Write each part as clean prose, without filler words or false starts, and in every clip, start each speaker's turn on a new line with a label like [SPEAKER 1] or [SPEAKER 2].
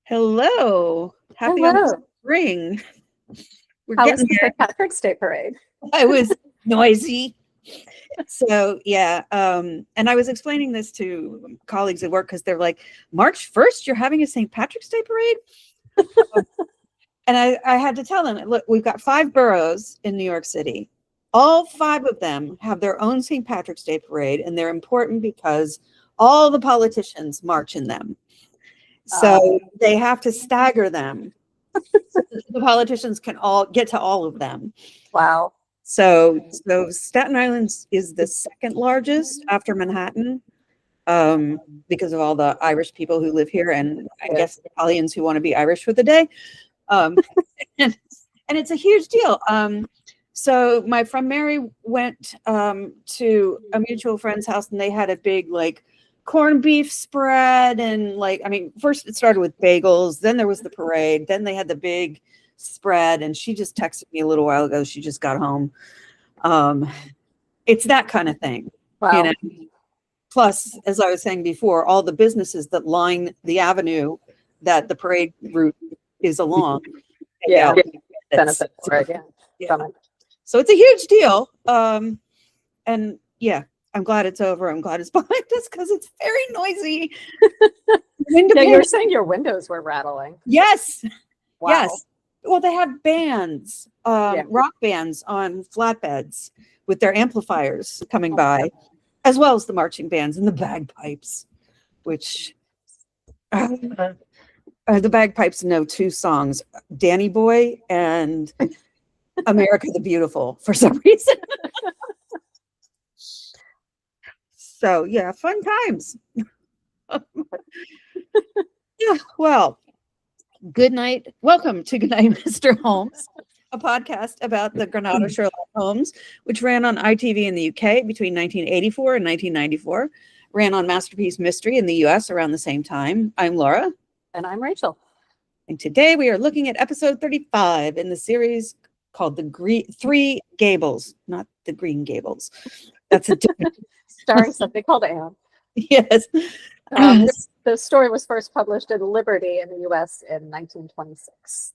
[SPEAKER 1] Hello. Happy almost
[SPEAKER 2] Hello.
[SPEAKER 1] spring. We're
[SPEAKER 2] How was
[SPEAKER 1] getting
[SPEAKER 2] the
[SPEAKER 1] there.
[SPEAKER 2] St. Patrick's Day parade?
[SPEAKER 1] I was noisy. So yeah, and I was explaining this to colleagues at work because they're like, March 1st, you're having a St. Patrick's Day parade? And I had to tell them, look, we've got 5 boroughs in New York City. All 5 of them have their own St. Patrick's Day parade, and they're important because all the politicians march in them. So they have to stagger them. So the politicians can all get to all of them.
[SPEAKER 2] Wow.
[SPEAKER 1] So Staten Island is the second largest after Manhattan, because of all the Irish people who live here, and I guess Italians who want to be Irish for the day. And, and it's a huge deal. So my friend Mary went to a mutual friend's house, and they had a big corned beef spread, and first it started with bagels, then there was the parade, then they had the big spread, and she just texted me a little while ago. She just got home. It's that kind of thing.
[SPEAKER 2] Wow.
[SPEAKER 1] Plus, as I was saying before, all the businesses that line the avenue that the parade route is along.
[SPEAKER 2] Yeah. Benefit for it. Yeah.
[SPEAKER 1] So it's a huge deal. And yeah, I'm glad it's over. I'm glad it's behind us because it's very noisy.
[SPEAKER 2] Yeah, you were saying your windows were rattling.
[SPEAKER 1] Yes.
[SPEAKER 2] Wow.
[SPEAKER 1] Yes. Well, they have bands, rock bands on flatbeds with their amplifiers coming by, as well as the marching bands and the bagpipes, which the bagpipes know 2 songs, Danny Boy and America the Beautiful, for some reason. So yeah, fun times. Yeah, well, good night. Welcome to Good Night, Mr. Holmes, a podcast about the Granada Sherlock Holmes, which ran on ITV in the UK between 1984 and 1994, ran on Masterpiece Mystery in the US around the same time. I'm Laura.
[SPEAKER 2] And I'm Rachel.
[SPEAKER 1] And today we are looking at episode 35 in the series called Three Gables, not the Green Gables. That's a different...
[SPEAKER 2] Starring something called Anne.
[SPEAKER 1] Yes.
[SPEAKER 2] The story was first published in Liberty in the US in 1926.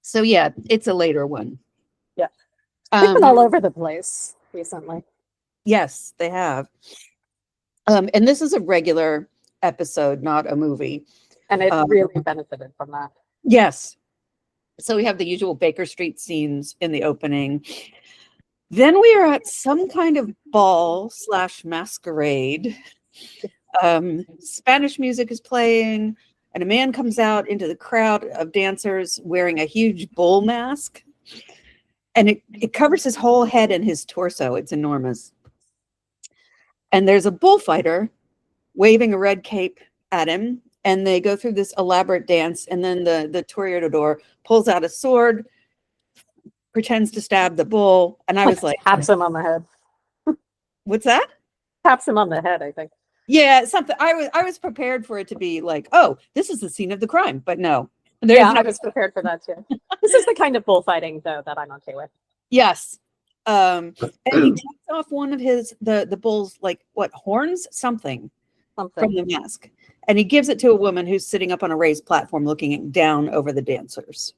[SPEAKER 1] So yeah, it's a later one.
[SPEAKER 2] Yeah. They've been all over the place recently.
[SPEAKER 1] Yes, they have. And this is a regular episode, not a movie.
[SPEAKER 2] And it really benefited from that.
[SPEAKER 1] Yes. So we have the usual Baker Street scenes in the opening. Then we are at some kind of ball / masquerade. Spanish music is playing, and a man comes out into the crowd of dancers wearing a huge bull mask. And it covers his whole head and his torso. It's enormous. And there's a bullfighter waving a red cape at him. And they go through this elaborate dance. And then the toreador pulls out a sword, pretends to stab the bull. And I was like,
[SPEAKER 2] taps him on the head.
[SPEAKER 1] What's that?
[SPEAKER 2] Taps him on the head, I think.
[SPEAKER 1] Yeah, something. I was prepared for it to be like, oh, this is the scene of the crime. But no.
[SPEAKER 2] I was prepared for that too. This is the kind of bullfighting, though, that I'm okay with.
[SPEAKER 1] Yes. And he takes off one of the bull's horns, something from the mask. And he gives it to a woman who's sitting up on a raised platform looking down over the dancers.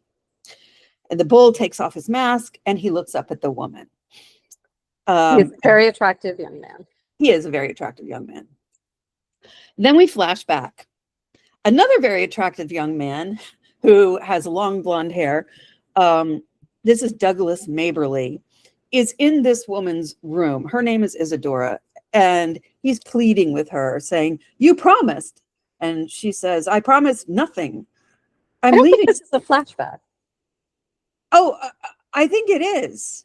[SPEAKER 1] And the bull takes off his mask and he looks up at the woman.
[SPEAKER 2] He's a very attractive young man.
[SPEAKER 1] He is a very attractive young man. Then we flash back. Another very attractive young man who has long blonde hair, this is Douglas Maberley, is in this woman's room. Her name is Isadora, and he's pleading with her, saying, "You promised." And she says, "I promised nothing. I'm leaving."
[SPEAKER 2] This is a flashback.
[SPEAKER 1] Oh, I think it is.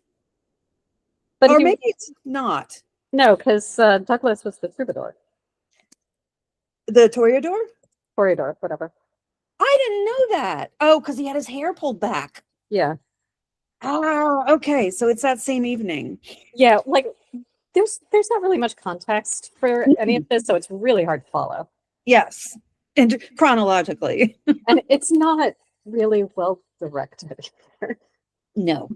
[SPEAKER 1] But maybe it's not.
[SPEAKER 2] No, because Douglas was the troubadour.
[SPEAKER 1] The toreador?
[SPEAKER 2] Toreador, whatever.
[SPEAKER 1] I didn't know that. Oh, because he had his hair pulled back.
[SPEAKER 2] Yeah.
[SPEAKER 1] Oh, okay. So it's that same evening.
[SPEAKER 2] Yeah, there's not really much context for any of this, so it's really hard to follow.
[SPEAKER 1] Yes, and chronologically.
[SPEAKER 2] And it's not really well directed either.
[SPEAKER 1] No.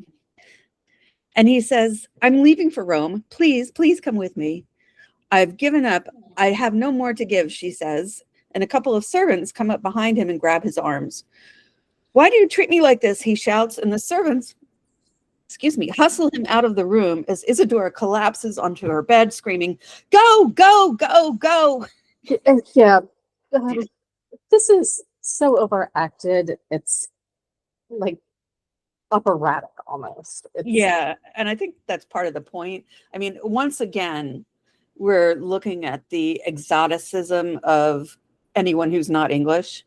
[SPEAKER 1] And he says, "I'm leaving for Rome. Please come with me. I've given up. I have no more to give," she says. and a couple of servants come up behind him and grab his arms. "Why do you treat me like this?" he shouts, and the servants, hustle him out of the room as Isadora collapses onto her bed, screaming, "Go, go, go, go!"
[SPEAKER 2] Yeah. This is so overacted. It's like operatic almost.
[SPEAKER 1] Yeah, and I think that's part of the point. I mean, once again, we're looking at the exoticism of anyone who's not English.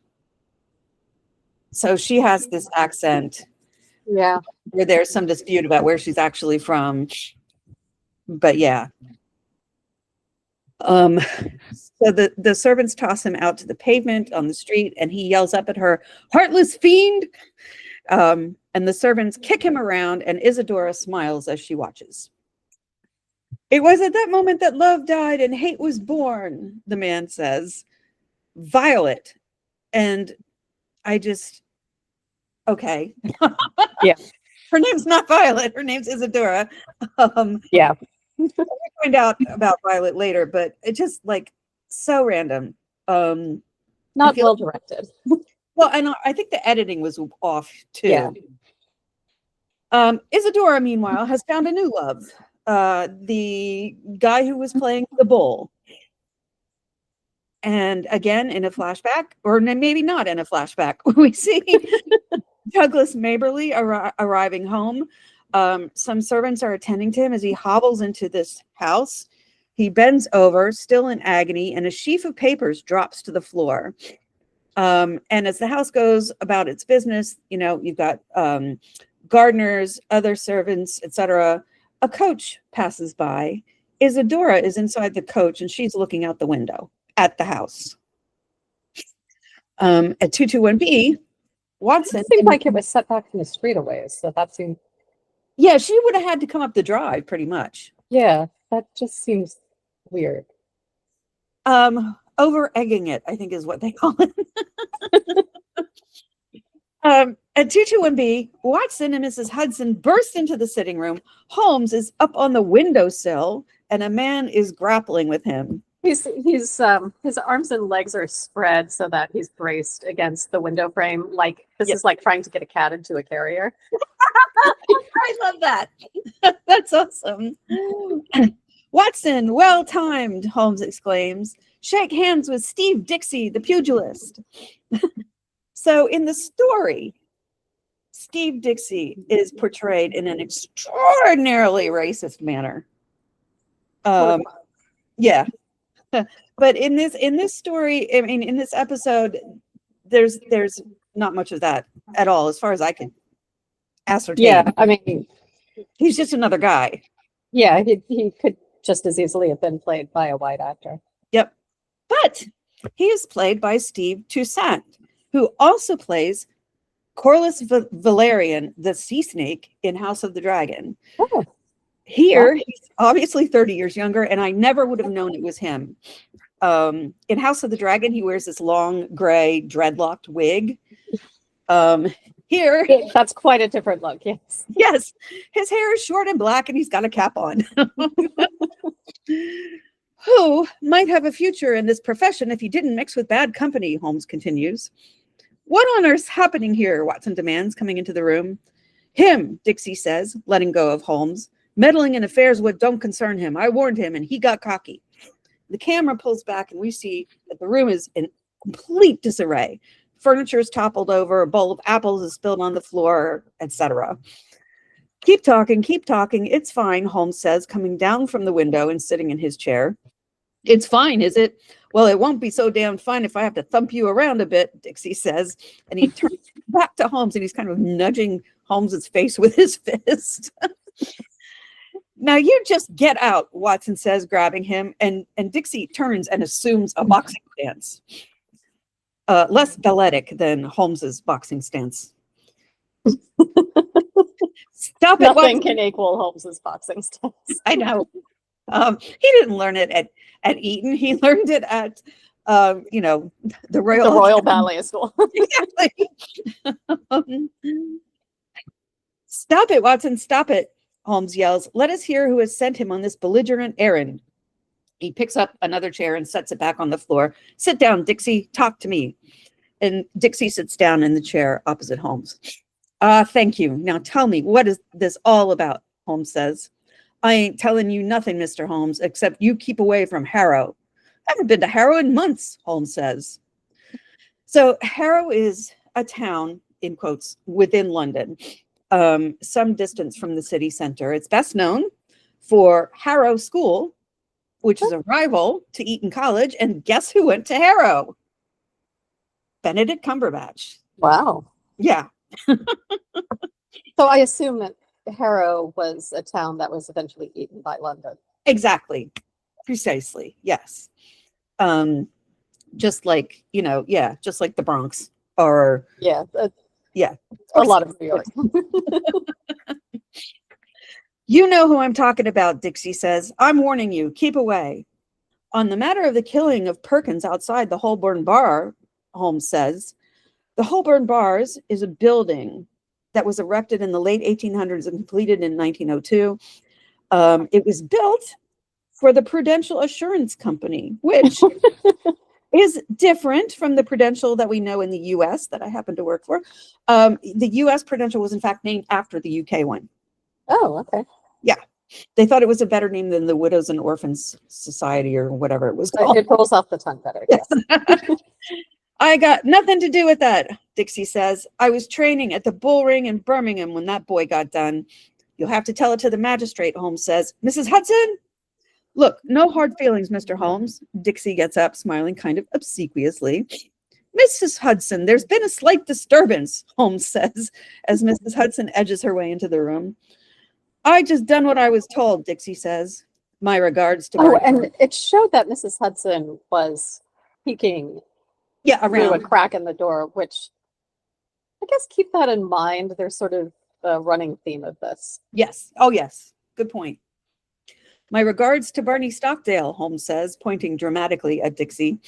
[SPEAKER 1] So she has this accent.
[SPEAKER 2] Yeah.
[SPEAKER 1] Where there's some dispute about where she's actually from. But yeah. So the servants toss him out to the pavement on the street, and he yells up at her, "Heartless fiend!" And the servants kick him around, and Isadora smiles as she watches. "It was at that moment that love died and hate was born," the man says. "Violet." And I just, okay.
[SPEAKER 2] Yeah.
[SPEAKER 1] Her name's not Violet. Her name's Isadora.
[SPEAKER 2] Yeah.
[SPEAKER 1] We'll find out about Violet later, but it's just like so random.
[SPEAKER 2] Not well directed.
[SPEAKER 1] Well, and I think the editing was off too.
[SPEAKER 2] Yeah.
[SPEAKER 1] Isadora, meanwhile, has found a new love. The guy who was playing the bull. And again, in a flashback, or maybe not in a flashback, we see Douglas Maberley arriving home. Some servants are attending to him as he hobbles into this house. He bends over, still in agony, and a sheaf of papers drops to the floor. And as the house goes about its business, you've got gardeners, other servants, etc. A coach passes by. Isadora is inside the coach, and she's looking out the window at the house. At 221B, Watson.
[SPEAKER 2] It seemed like it was set back from the street a ways, so that seemed.
[SPEAKER 1] Yeah, she would have had to come up the drive pretty much.
[SPEAKER 2] Yeah, that just seems weird.
[SPEAKER 1] Over egging it, I think is what they call it. At 221B, Watson and Mrs. Hudson burst into the sitting room. Holmes is up on the windowsill, and a man is grappling with him.
[SPEAKER 2] His arms and legs are spread so that he's braced against the window frame. Like this is like trying to get a cat into a carrier.
[SPEAKER 1] I love that. That's awesome. "Watson, well timed," Holmes exclaims. "Shake hands with Steve Dixie, the pugilist." So in the story, Steve Dixie is portrayed in an extraordinarily racist manner. Yeah. But in this story, I mean, in this episode, there's not much of that at all, as far as I can ascertain.
[SPEAKER 2] Yeah, I mean,
[SPEAKER 1] he's just another guy.
[SPEAKER 2] Yeah, he could just as easily have been played by a white actor.
[SPEAKER 1] Yep. But he is played by Steve Toussaint, who also plays Corlys Valerian, the sea snake in House of the Dragon.
[SPEAKER 2] Oh.
[SPEAKER 1] Here, he's obviously 30 years younger, and I never would have known it was him. In House of the Dragon, he wears this long gray dreadlocked wig. Here,
[SPEAKER 2] that's quite a different look. Yes.
[SPEAKER 1] Yes, his hair is short and black, and he's got a cap on. "Who might have a future in this profession if he didn't mix with bad company," Holmes continues. "What on earth's happening here?" Watson demands, coming into the room. "Him," Dixie says, letting go of Holmes. "Meddling in affairs what don't concern him. I warned him, and he got cocky." The camera pulls back, and we see that the room is in complete disarray. Furniture is toppled over, a bowl of apples is spilled on the floor, etc. Keep talking, it's fine," Holmes says, coming down from the window and sitting in his chair. "It's fine, is it? Well, it won't be so damn fine if I have to thump you around a bit," Dixie says. And he turns back to Holmes, and he's kind of nudging Holmes's face with his fist. "Now you just get out," Watson says, grabbing him, and Dixie turns and assumes a boxing stance. Less balletic than Holmes's boxing stance. "Stop it,
[SPEAKER 2] Nothing
[SPEAKER 1] Watson."
[SPEAKER 2] can equal Holmes's boxing stance.
[SPEAKER 1] I know. He didn't learn it at Eton. He learned it at the Royal
[SPEAKER 2] Ballet School.
[SPEAKER 1] Exactly. "Stop it, Watson, stop it," Holmes yells. "Let us hear who has sent him on this belligerent errand." He picks up another chair and sets it back on the floor. Sit down, Dixie. Talk to me. And Dixie sits down in the chair opposite Holmes. Thank you. Now tell me, what is this all about? Holmes says. I ain't telling you nothing, Mr. Holmes, except you keep away from Harrow. I haven't been to Harrow in months, Holmes says. So Harrow is a town, in quotes, within London, some distance from the city center. It's best known for Harrow School, which is a rival to Eton College. And guess who went to Harrow? Benedict Cumberbatch.
[SPEAKER 2] Wow.
[SPEAKER 1] Yeah.
[SPEAKER 2] So I assume that Harrow was a town that was eventually eaten by London.
[SPEAKER 1] Exactly. Precisely. Yes. Just like, just like the Bronx or.
[SPEAKER 2] Yeah.
[SPEAKER 1] Yeah.
[SPEAKER 2] A lot of New York.
[SPEAKER 1] You know who I'm talking about, Dixie says. I'm warning you, keep away. On the matter of the killing of Perkins outside the Holborn Bar, Holmes says, the Holborn Bars is a building that was erected in the late 1800s and completed in 1902. It was built for the Prudential Assurance Company, which is different from the Prudential that we know in the U.S. that I happen to work for. The U.S. Prudential was in fact named after the UK one.
[SPEAKER 2] Oh, okay.
[SPEAKER 1] Yeah. They thought it was a better name than the Widows and Orphans Society or whatever it was called.
[SPEAKER 2] It rolls off the tongue better. Yes.
[SPEAKER 1] I got nothing to do with that, Dixie says. I was training at the Bull Ring in Birmingham when that boy got done. You'll have to tell it to the magistrate, Holmes says. Mrs. Hudson? Look, no hard feelings, Mr. Holmes. Dixie gets up, smiling kind of obsequiously. Mrs. Hudson, there's been a slight disturbance, Holmes says, as Mrs. Hudson edges her way into the room. I just done what I was told, Dixie says. My regards to
[SPEAKER 2] Oh, and it showed that Mrs. Hudson was peeking through a crack in the door, which I guess keep that in mind. There's sort of a running theme of this.
[SPEAKER 1] Yes. Oh, yes. Good point. My regards to Barney Stockdale, Holmes says, pointing dramatically at Dixie.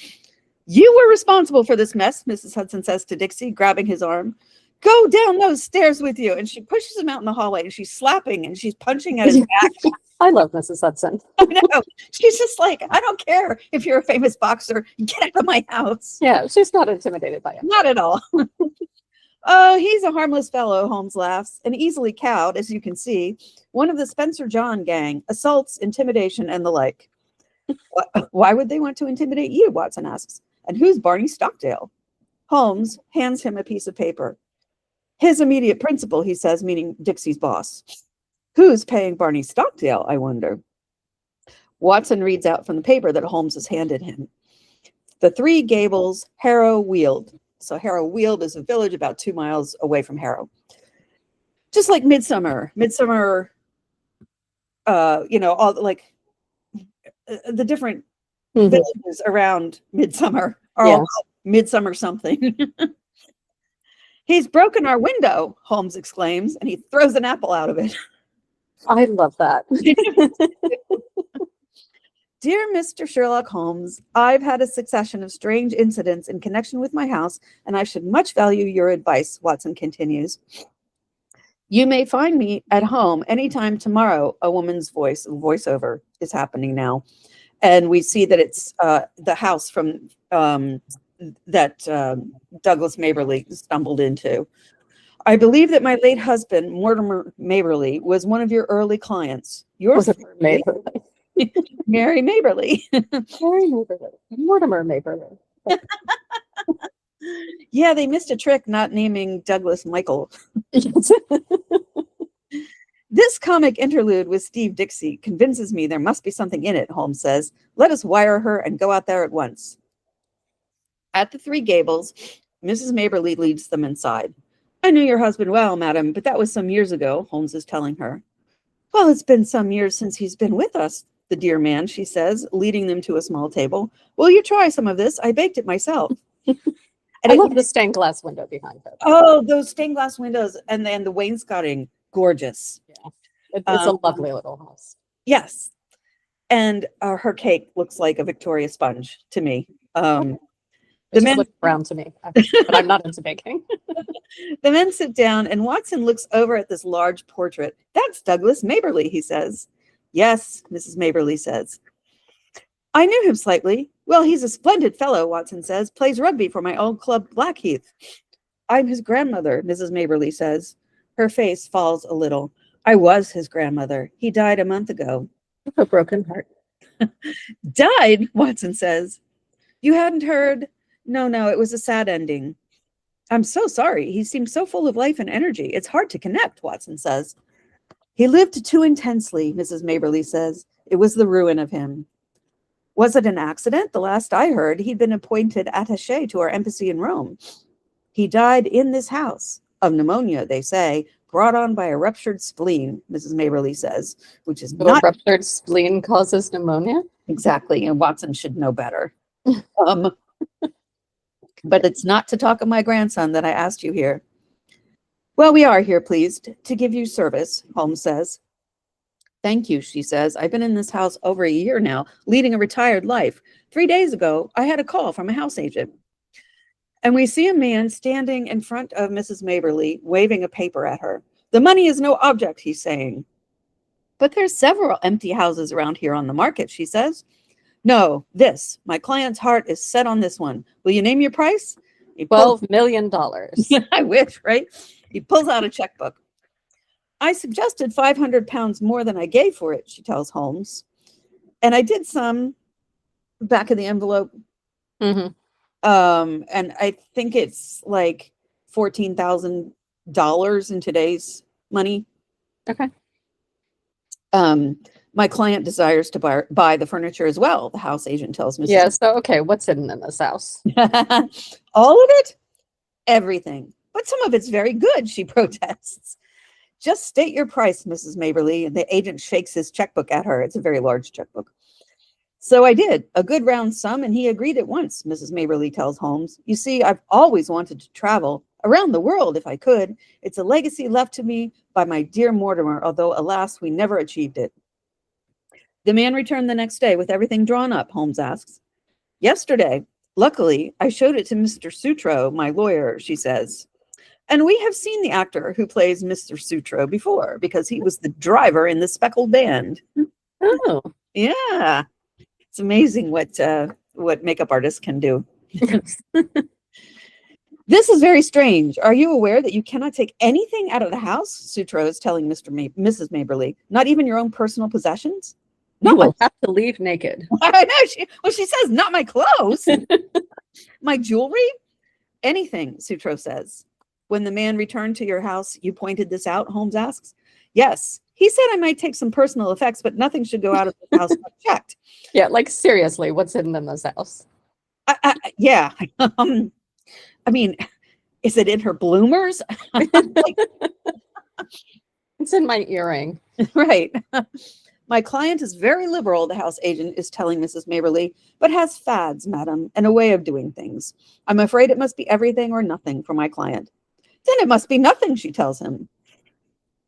[SPEAKER 1] You were responsible for this mess, Mrs. Hudson says to Dixie, grabbing his arm. Go down those stairs with you. And she pushes him out in the hallway and she's slapping and she's punching at his back.
[SPEAKER 2] I love Mrs. Hudson.
[SPEAKER 1] I know. She's just like, I don't care if you're a famous boxer. Get out of my house.
[SPEAKER 2] Yeah, she's not intimidated by him.
[SPEAKER 1] Not at all. Oh, he's a harmless fellow, Holmes laughs, and easily cowed, as you can see. One of the Spencer John gang, assaults, intimidation, and the like. Why would they want to intimidate you? Watson asks. And who's Barney Stockdale? Holmes hands him a piece of paper. His immediate principal, he says, meaning Dixie's boss. Who's paying Barney Stockdale, I wonder? Watson reads out from the paper that Holmes has handed him. The Three Gables, Harrow Weald. So Harrow Weald is a village about 2 miles away from Harrow. Just like Midsummer, all like the different villages around Midsummer are all Midsummer something. He's broken our window, Holmes exclaims, and he throws an apple out of it.
[SPEAKER 2] I love that.
[SPEAKER 1] Dear Mr. Sherlock Holmes, I've had a succession of strange incidents in connection with my house, and I should much value your advice, Watson continues. You may find me at home anytime tomorrow. A woman's voiceover is happening now. And we see that it's the house from that Douglas Maberley stumbled into. I believe that my late husband, Mortimer Maberley, was one of your early clients. Yours,
[SPEAKER 2] Maberley.
[SPEAKER 1] Mary Maberley.
[SPEAKER 2] Mary Maberley. Mortimer Maberley.
[SPEAKER 1] Yeah, they missed a trick not naming Douglas Michael. This comic interlude with Steve Dixie convinces me there must be something in it, Holmes says. Let us wire her and go out there at once. At the Three Gables, Mrs. Maberley leads them inside. I knew your husband well, madam, but that was some years ago, Holmes is telling her. Well, it's been some years since he's been with us, the dear man, she says, leading them to a small table. Will you try some of this? I baked it myself.
[SPEAKER 2] And I love the stained glass window behind her.
[SPEAKER 1] Oh, those stained glass windows and then the wainscoting, gorgeous.
[SPEAKER 2] Yeah, it's a lovely little house.
[SPEAKER 1] Yes. And her cake looks like a Victoria sponge to me.
[SPEAKER 2] The men look brown to me, but I'm not into baking.
[SPEAKER 1] The men sit down and Watson looks over at this large portrait. That's Douglas Maberley, he says. Yes, Mrs. Maberley says. I knew him slightly. Well, he's a splendid fellow, Watson says. Plays rugby for my old club, Blackheath. I'm his grandmother, Mrs. Maberley says. Her face falls a little. I was his grandmother. He died a month ago.
[SPEAKER 2] A broken heart.
[SPEAKER 1] Died, Watson says. You hadn't heard? No, it was a sad ending. I'm so sorry. He seemed so full of life and energy. It's hard to connect, Watson says. He lived too intensely, Mrs. Maberley says. It was the ruin of him. Was it an accident? The last I heard, he'd been appointed attaché to our embassy in Rome. He died in this house of pneumonia, they say, brought on by a ruptured spleen, Mrs. Maberley says, which is not...
[SPEAKER 2] A ruptured spleen causes pneumonia?
[SPEAKER 1] Exactly, and Watson should know better. But it's not to talk of my grandson that I asked you here. Well, we are here, pleased to give you service, Holmes says. Thank you, she says. I've been in this house over a year now, leading a retired life. 3 days ago, I had a call from a house agent. And we see a man standing in front of Mrs. Maberley, waving a paper at her. The money is no object, he's saying. But there's several empty houses around here on the market, she says. No, this. My client's heart is set on this one. Will you name your price?
[SPEAKER 2] $12 million.
[SPEAKER 1] I wish, right? He pulls out a checkbook. I suggested 500 pounds more than I gave for it, she tells Holmes. And I did some back of the envelope.
[SPEAKER 2] Mm-hmm.
[SPEAKER 1] And I think it's like $14,000 in today's money.
[SPEAKER 2] Okay.
[SPEAKER 1] My client desires to buy the furniture as well, the house agent tells me.
[SPEAKER 2] Yeah, so, okay, what's hidden in this house?
[SPEAKER 1] All of it? Everything. But some of it's very good, she protests. Just state your price, Mrs. Maberley. And the agent shakes his checkbook at her. It's a very large checkbook. So I did, a good round sum, and he agreed at once, Mrs. Maberley tells Holmes. You see, I've always wanted to travel around the world if I could. It's a legacy left to me by my dear Mortimer, although, alas, we never achieved it. The man returned the next day with everything drawn up, Holmes asks. Yesterday. Luckily, I showed it to Mr. Sutro, my lawyer, she says. And we have seen the actor who plays Mr. Sutro before, because he was the driver in the Speckled Band.
[SPEAKER 2] Oh.
[SPEAKER 1] Yeah. It's amazing what makeup artists can do. This is very strange. Are you aware that you cannot take anything out of the house? Sutro is telling Mrs. Maberley. Not even your own personal possessions?
[SPEAKER 2] You will have to leave naked.
[SPEAKER 1] I know. She says, not my clothes. My jewelry? Anything, Sutro says. When the man returned to your house, you pointed this out, Holmes asks. Yes. He said I might take some personal effects, but nothing should go out of the house unchecked.
[SPEAKER 2] Yeah, like seriously, what's hidden in this house?
[SPEAKER 1] Yeah. I mean, is it in her bloomers?
[SPEAKER 2] It's in my earring.
[SPEAKER 1] Right. My client is very liberal, the house agent is telling Mrs. Maberley, but has fads, madam, and a way of doing things. I'm afraid it must be everything or nothing for my client. Then it must be nothing, she tells him.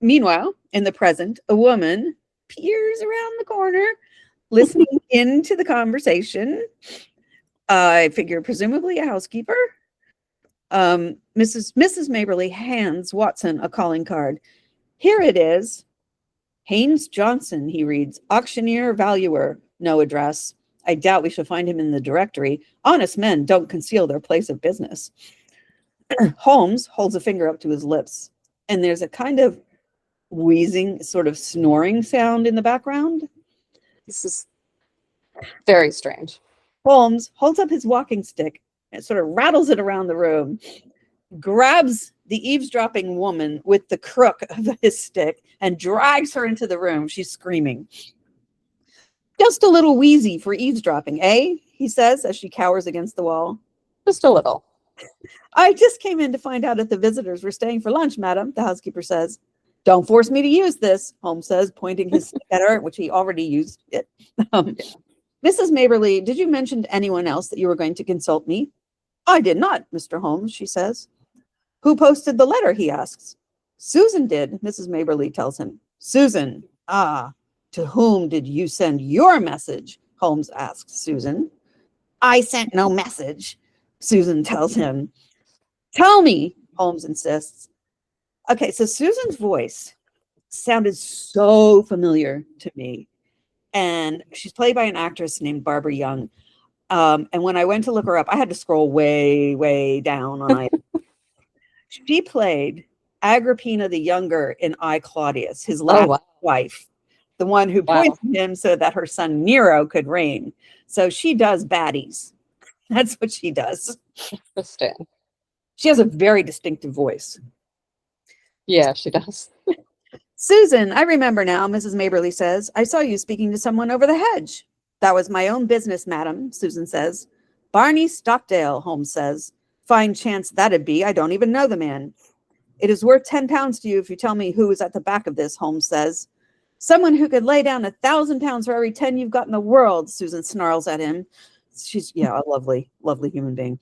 [SPEAKER 1] Meanwhile, in the present, a woman peers around the corner, listening into the conversation. I figure presumably a housekeeper. Mrs. Maberley hands Watson a calling card. Here it is. Haynes Johnson, he reads, auctioneer, valuer, no address. I doubt we shall find him in the directory. Honest men don't conceal their place of business. Holmes holds a finger up to his lips, and there's a kind of wheezing, sort of snoring sound in the background.
[SPEAKER 2] This is very strange.
[SPEAKER 1] Holmes holds up his walking stick and sort of rattles it around the room, grabs the eavesdropping woman with the crook of his stick and drags her into the room. She's screaming. Just a little wheezy for eavesdropping, eh? He says as she cowers against the wall.
[SPEAKER 2] Just a little.
[SPEAKER 1] I just came in to find out if the visitors were staying for lunch, madam, the housekeeper says. Don't force me to use this, Holmes says, pointing his stick at her, which he already used it. Mrs. Maberley, did you mention to anyone else that you were going to consult me? I did not, Mr. Holmes, she says. Who posted the letter, he asks. Susan did, Mrs. Maberley tells him. Susan, ah, to whom did you send your message? Holmes asks Susan. I sent no message, Susan tells him. Tell me, Holmes insists. Okay, so Susan's voice sounded so familiar to me. and she's played by an actress named Barbara Young. And when I went to look her up, I had to scroll way, way down on I. She played Agrippina the Younger in I, Claudius, his last wife, the one who poisoned him so that her son Nero could reign. So she does baddies. That's what she does.
[SPEAKER 2] Interesting.
[SPEAKER 1] She has a very distinctive voice.
[SPEAKER 2] Yeah, she does.
[SPEAKER 1] Susan, I remember now, Mrs. Maberley says. I saw you speaking to someone over the hedge. That was my own business, madam, Susan says. Barney Stockdale, Holmes says. Fine chance that'd be. I don't even know the man. It is worth £10 to you if you tell me who is at the back of this, Holmes says. Someone who could lay down £1,000 for every 10 you've got in the world, Susan snarls at him. She's, a lovely, lovely human being.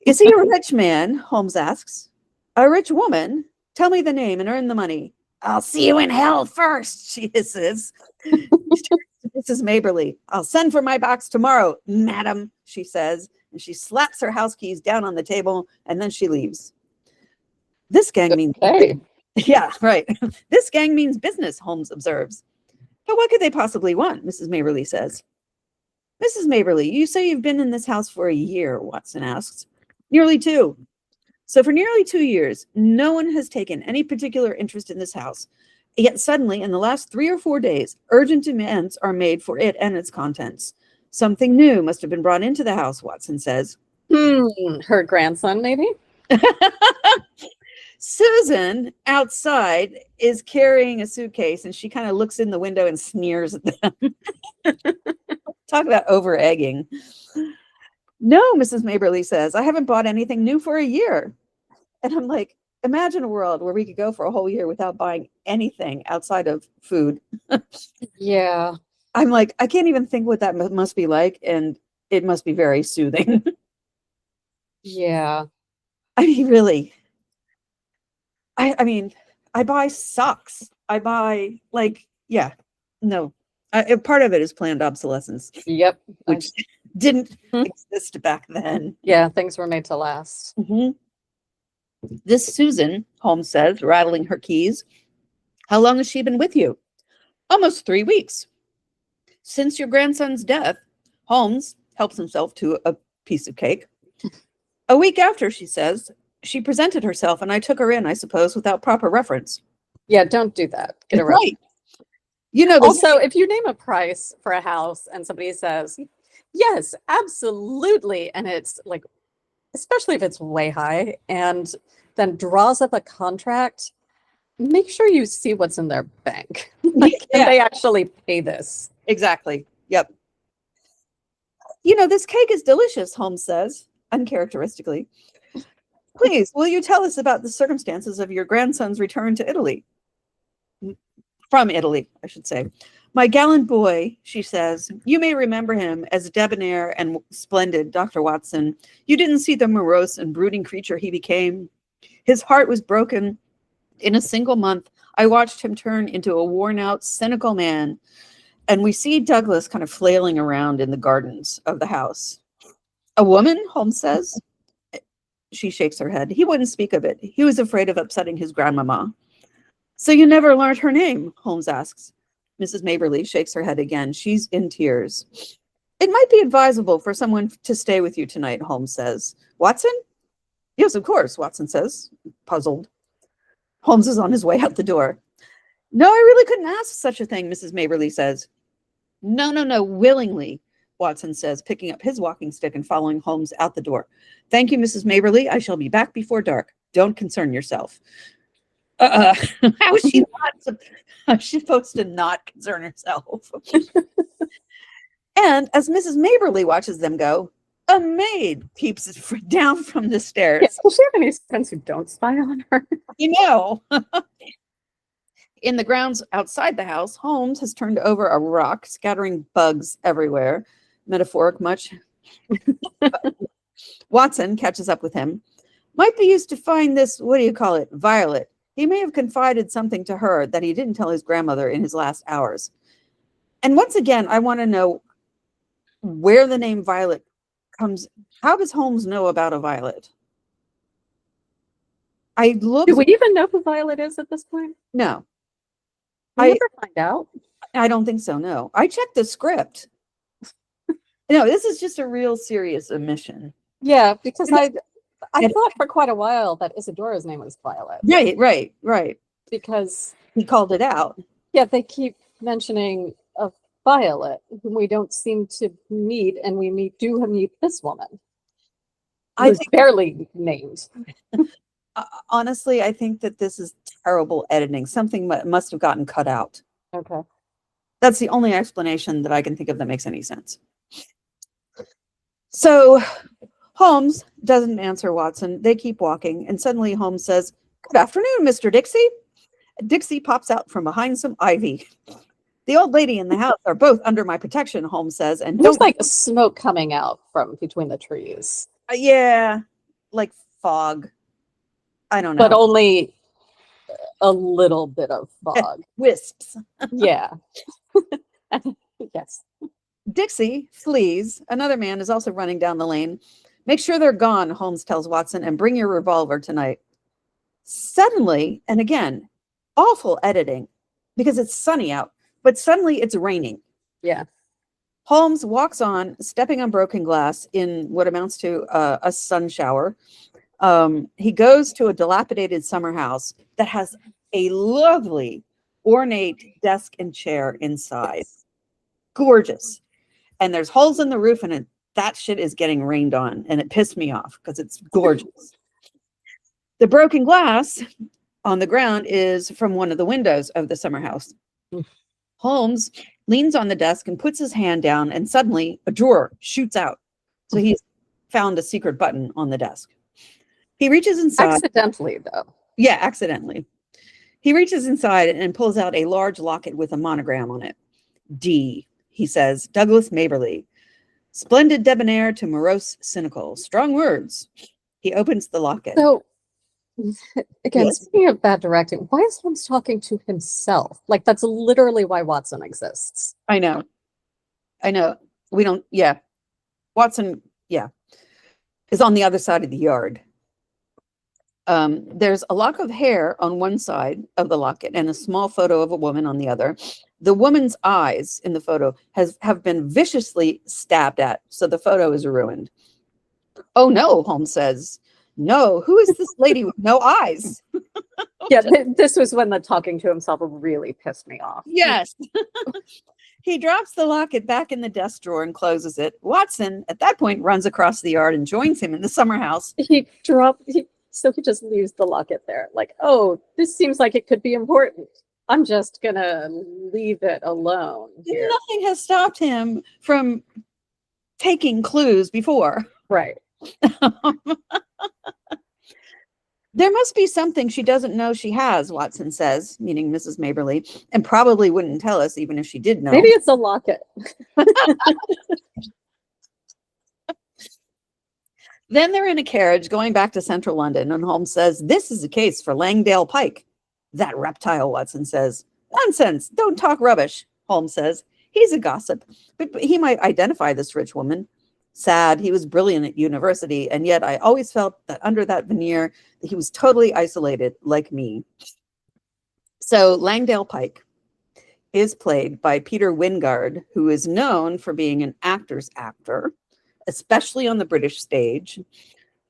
[SPEAKER 1] Is he a rich man? Holmes asks. A rich woman? Tell me the name and earn the money. I'll see you in hell first, she hisses. Mrs. Maberley, I'll send for my box tomorrow, madam, she says, and she slaps her house keys down on the table, and then she leaves. This gang means... Yeah, right. This gang means business, Holmes observes. But what could they possibly want, Mrs. Maberley says. Mrs. Maberley, you say you've been in this house for a year, Watson asks. Nearly 2. So for nearly 2 years, no one has taken any particular interest in this house. Yet suddenly, in the last 3 or 4 days, urgent demands are made for it and its contents. Something new must have been brought into the house, Watson says.
[SPEAKER 2] Her grandson, maybe?
[SPEAKER 1] Susan, outside, is carrying a suitcase, and she kind of looks in the window and sneers at them. Talk about over-egging. No, Mrs. Maberley says, I haven't bought anything new for a year. And I'm like, imagine a world where we could go for a whole year without buying anything outside of food.
[SPEAKER 2] Yeah.
[SPEAKER 1] I'm like, I can't even think what that must be like, and it must be very soothing.
[SPEAKER 2] Yeah.
[SPEAKER 1] I mean, really. I mean, I buy socks. I buy, no. Part of it is planned obsolescence.
[SPEAKER 2] Yep.
[SPEAKER 1] Which didn't exist back then.
[SPEAKER 2] Yeah, things were made to last.
[SPEAKER 1] Mm-hmm. This Susan, Holmes says, rattling her keys. How long has she been with you? Almost 3 weeks. Since your grandson's death, Holmes helps himself to a piece of cake. A week after, she says, she presented herself and I took her in, I suppose, without proper reference.
[SPEAKER 2] Yeah, don't do that. Get it right. Also, if you name a price for a house and somebody says, yes, absolutely, and it's like, especially if it's way high, and then draws up a contract, make sure you see what's in their bank. Can they actually pay this?
[SPEAKER 1] Exactly. Yep. This cake is delicious, Holmes says, uncharacteristically. Please, will you tell us about the circumstances of your grandson's return to Italy? From Italy, I should say. My gallant boy, she says, you may remember him as debonair and splendid, Dr. Watson. You didn't see the morose and brooding creature he became. His heart was broken. In a single month, I watched him turn into a worn-out, cynical man. And we see Douglas kind of flailing around in the gardens of the house. A woman, Holmes says. She shakes her head. He wouldn't speak of it. He was afraid of upsetting his grandmama. So you never learned her name? Holmes asks. Mrs. Maberley shakes her head again. She's in tears. It might be advisable for someone to stay with you tonight, Holmes says. Watson? Yes, of course, Watson says, puzzled. Holmes is on his way out the door. No, I really couldn't ask such a thing, Mrs. Maberley says. No, willingly, Watson says, picking up his walking stick and following Holmes out the door. Thank you, Mrs. Maberley. I shall be back before dark. Don't concern yourself. How is she supposed to not concern herself? And as Mrs. Maberley watches them go, a maid peeps down from the stairs.
[SPEAKER 2] Yeah, does she have any friends who don't spy on her?
[SPEAKER 1] In the grounds outside the house, Holmes has turned over a rock, scattering bugs everywhere. Metaphoric much. Watson catches up with him. Might be used to find this, Violet. He may have confided something to her that he didn't tell his grandmother in his last hours. And once again, I want to know where the name Violet comes. How does Holmes know about a Violet?
[SPEAKER 2] Do we even know who Violet is at this point?
[SPEAKER 1] No.
[SPEAKER 2] We never find out.
[SPEAKER 1] I don't think so. No, I checked the script. No, this is just a real serious omission.
[SPEAKER 2] Yeah, because I thought for quite a while that Isadora's name was Violet.
[SPEAKER 1] Right.
[SPEAKER 2] Because
[SPEAKER 1] he called it out.
[SPEAKER 2] Yeah, they keep mentioning of Violet, whom we don't seem to meet, and we meet this woman. Who's barely named.
[SPEAKER 1] Honestly, I think that this is terrible editing. Something must have gotten cut out.
[SPEAKER 2] Okay.
[SPEAKER 1] That's the only explanation that I can think of that makes any sense. So Holmes doesn't answer Watson. They keep walking, and suddenly Holmes says, "Good afternoon, Mr. Dixie." Dixie pops out from behind some ivy. The old lady and the house are both under my protection, Holmes says, and
[SPEAKER 2] there's like smoke coming out from between the trees.
[SPEAKER 1] Yeah, like fog. I don't know.
[SPEAKER 2] But only a little bit of fog.
[SPEAKER 1] Wisps.
[SPEAKER 2] Yeah. Yes.
[SPEAKER 1] Dixie flees. Another man is also running down the lane. "Make sure they're gone," Holmes tells Watson, "and bring your revolver tonight." Suddenly, and again, awful editing because it's sunny out, but suddenly it's raining.
[SPEAKER 2] Yeah.
[SPEAKER 1] Holmes walks on, stepping on broken glass in what amounts to a sun shower. He goes to a dilapidated summer house that has a lovely, ornate desk and chair inside. Gorgeous. And there's holes in the roof, and that shit is getting rained on, and it pissed me off because it's gorgeous. The broken glass on the ground is from one of the windows of the summer house. Holmes leans on the desk and puts his hand down, and suddenly a drawer shoots out. So he's found a secret button on the desk. He reaches inside.
[SPEAKER 2] Accidentally, though.
[SPEAKER 1] Yeah, accidentally. He reaches inside and pulls out a large locket with a monogram on it. D, he says, Douglas Maberley. Splendid debonair to morose cynical. Strong words. He opens the locket.
[SPEAKER 2] So, again, speaking of bad directing, why is Holmes talking to himself? Like, that's literally why Watson exists.
[SPEAKER 1] I know. We don't, yeah. Watson, yeah, is on the other side of the yard. There's a lock of hair on one side of the locket and a small photo of a woman on the other. The woman's eyes in the photo have been viciously stabbed at, so the photo is ruined. "Oh no," Holmes says. "No, who is this lady with no eyes?"
[SPEAKER 2] Yeah, this was when the talking to himself really pissed me off.
[SPEAKER 1] Yes. He drops the locket back in the desk drawer and closes it. Watson, at that point, runs across the yard and joins him in the summer house.
[SPEAKER 2] So he just leaves the locket there. Like, oh, this seems like it could be important. I'm just gonna leave it alone here.
[SPEAKER 1] Nothing has stopped him from taking clues before.
[SPEAKER 2] Right.
[SPEAKER 1] There must be something she doesn't know she has, Watson says, meaning Mrs. Maberley, and probably wouldn't tell us even if she did know.
[SPEAKER 2] Maybe it's a locket.
[SPEAKER 1] Then they're in a carriage going back to central London, and Holmes says, "This is a case for Langdale Pike." "That reptile," Watson says. "Nonsense. Don't talk rubbish," Holmes says. "He's a gossip, but he might identify this rich woman. Sad, he was brilliant at university, and yet I always felt that under that veneer that he was totally isolated, like me." So Langdale Pike is played by Peter Wyngarde, who is known for being an actor's actor, especially on the British stage.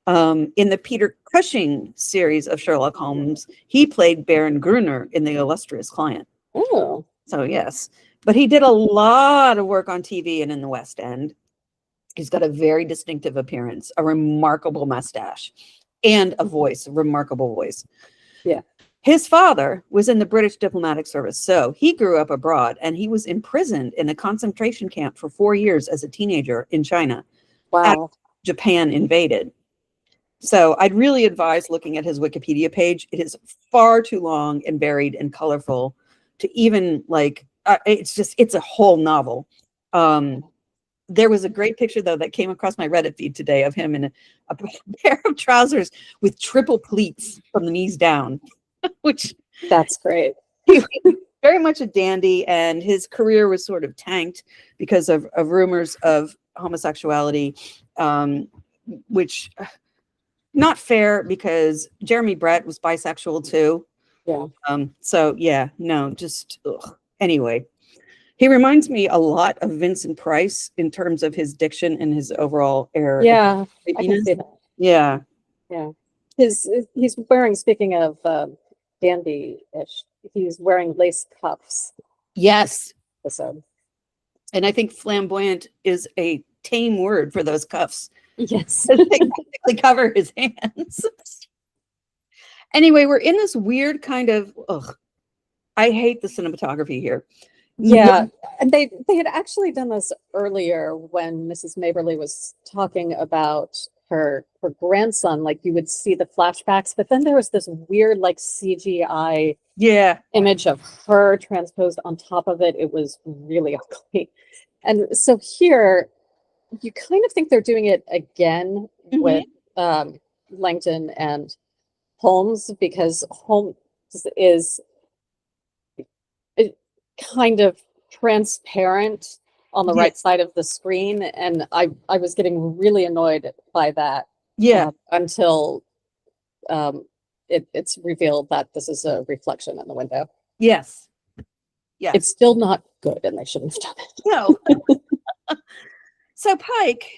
[SPEAKER 1] In the Peter Cushing series of Sherlock Holmes, he played Baron Gruner in The Illustrious Client.
[SPEAKER 2] Oh.
[SPEAKER 1] So yes, but he did a lot of work on TV and in the West End. He's got a very distinctive appearance, a remarkable mustache, and a voice, a remarkable voice.
[SPEAKER 2] Yeah.
[SPEAKER 1] His father was in the British diplomatic service, so he grew up abroad, and he was imprisoned in a concentration camp for 4 years as a teenager in China.
[SPEAKER 2] Wow.
[SPEAKER 1] Japan invaded. So I'd really advise looking at his Wikipedia page. It is far too long and varied and colorful to even it's a whole novel. There was a great picture though that came across my Reddit feed today of him in a pair of trousers with triple pleats from the knees down, which
[SPEAKER 2] that's great.
[SPEAKER 1] He was very much a dandy, and his career was sort of tanked because of rumors of homosexuality, which not fair because Jeremy Brett was bisexual too.
[SPEAKER 2] Yeah.
[SPEAKER 1] So yeah, no, just ugh. Anyway. He reminds me a lot of Vincent Price in terms of his diction and his overall air.
[SPEAKER 2] Yeah, I can see that.
[SPEAKER 1] Yeah.
[SPEAKER 2] Yeah. He's wearing, speaking of dandy-ish, he's wearing lace cuffs.
[SPEAKER 1] Yes.
[SPEAKER 2] Episode.
[SPEAKER 1] And I think flamboyant is a tame word for those cuffs.
[SPEAKER 2] Yes.
[SPEAKER 1] They practically cover his hands. Anyway, we're in this weird kind of, I hate the cinematography here.
[SPEAKER 2] Yeah, and they had actually done this earlier when Mrs. Maberley was talking about her grandson. Like, you would see the flashbacks, but then there was this weird like CGI image of her transposed on top of it. It was really ugly. And so here you kind of think they're doing it again with Langton and Holmes, because Holmes is kind of transparent on the right side of the screen, and I was getting really annoyed by that until it's revealed that this is a reflection in the window.
[SPEAKER 1] Yes.
[SPEAKER 2] It's still not good, and they shouldn't have done it.
[SPEAKER 1] No. So Pike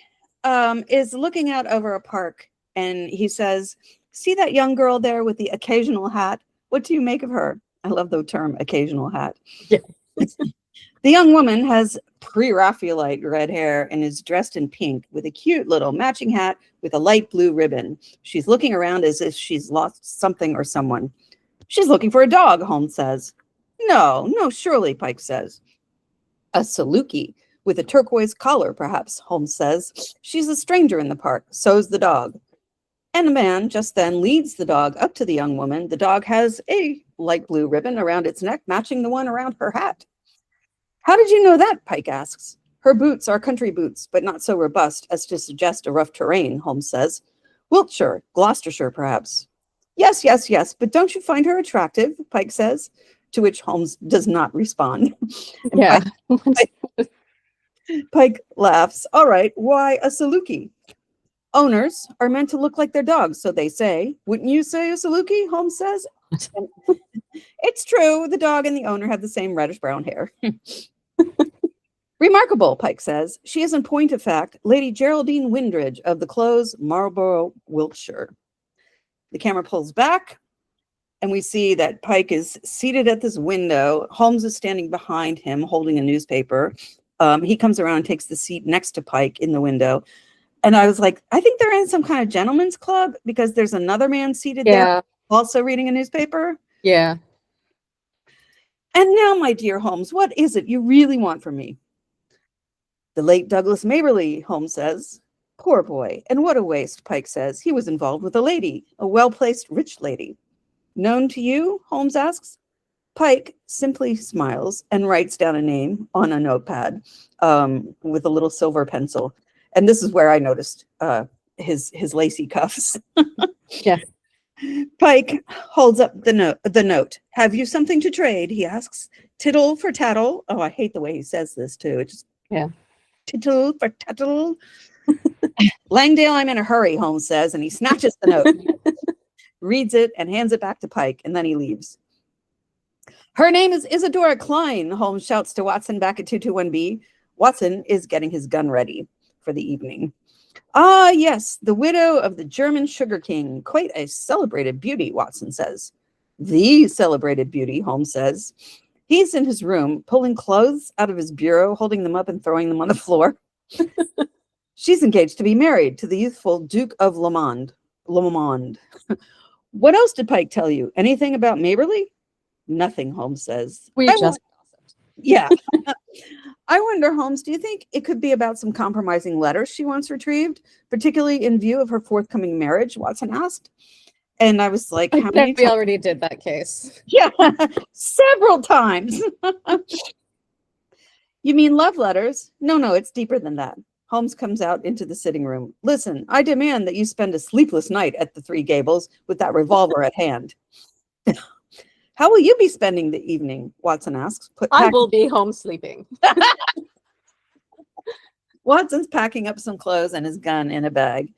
[SPEAKER 1] is looking out over a park, and he says, "See that young girl there with the occasional hat? What do you make of her?" I love the term occasional hat. Yeah. The young woman has pre-Raphaelite red hair and is dressed in pink with a cute little matching hat with a light blue ribbon. She's looking around as if she's lost something or someone. "She's looking for a dog," Holmes says. No, surely," Pike says. "A Saluki with a turquoise collar, perhaps," Holmes says. "She's a stranger in the park. So's the dog." And the man just then leads the dog up to the young woman. The dog has a light blue ribbon around its neck, matching the one around her hat. "How did you know that?" Pike asks. "Her boots are country boots, but not so robust as to suggest a rough terrain," Holmes says. "Wiltshire, Gloucestershire, perhaps." Yes, but don't you find her attractive?" Pike says, to which Holmes does not respond.
[SPEAKER 2] Yeah.
[SPEAKER 1] Pike laughs. "All right, why a Saluki?" "Owners are meant to look like their dogs, so they say. Wouldn't you say a Saluki?" Holmes says. "It's true. The dog and the owner have the same reddish-brown hair." "Remarkable," Pike says. "She is, in point of fact, Lady Geraldine Windridge of the Close, Marlborough, Wiltshire." The camera pulls back, and we see that Pike is seated at this window. Holmes is standing behind him, holding a newspaper. He comes around and takes the seat next to Pike in the window. And I was like, I think they're in some kind of gentleman's club, because there's another man seated there also reading a newspaper.
[SPEAKER 2] Yeah.
[SPEAKER 1] "And now, my dear Holmes, what is it you really want from me?" "The late Douglas Maberley," Holmes says. "Poor boy, and what a waste," Pike says. "He was involved with a lady, a well-placed rich lady." "Known to you?" Holmes asks. Pike simply smiles and writes down a name on a notepad with a little silver pencil. And this is where I noticed his lacy cuffs.
[SPEAKER 2] Yeah.
[SPEAKER 1] Pike holds up the note. "Have you something to trade?" he asks. "Tittle for tattle." Oh, I hate the way he says this too. It just tittle for tattle. "Langdale, I'm in a hurry," Holmes says, and he snatches the note, reads it, and hands it back to Pike, and then he leaves. "Her name is Isadora Klein," Holmes shouts to Watson back at 221B. Watson is getting his gun ready for the evening. "Ah, yes, the widow of the German sugar king. Quite a celebrated beauty," Watson says. "The celebrated beauty," Holmes says. He's in his room, pulling clothes out of his bureau, holding them up and throwing them on the floor. "She's engaged to be married to the youthful Duke of Lomond. What else did Pike tell you? Anything about Maberley?" "Nothing," Holmes says.
[SPEAKER 2] We just gossiped.
[SPEAKER 1] Yeah. "I wonder, Holmes, do you think it could be about some compromising letters she once retrieved, particularly in view of her forthcoming marriage?" Watson asked. And I was like, how many times?
[SPEAKER 2] We already did that case.
[SPEAKER 1] Yeah, several times. "You mean love letters?" No, it's deeper than that." Holmes comes out into the sitting room. "Listen, I demand that you spend a sleepless night at the Three Gables with that revolver at hand." "How will you be spending the evening?" Watson asks.
[SPEAKER 2] I will be home sleeping.
[SPEAKER 1] Watson's packing up some clothes and his gun in a bag.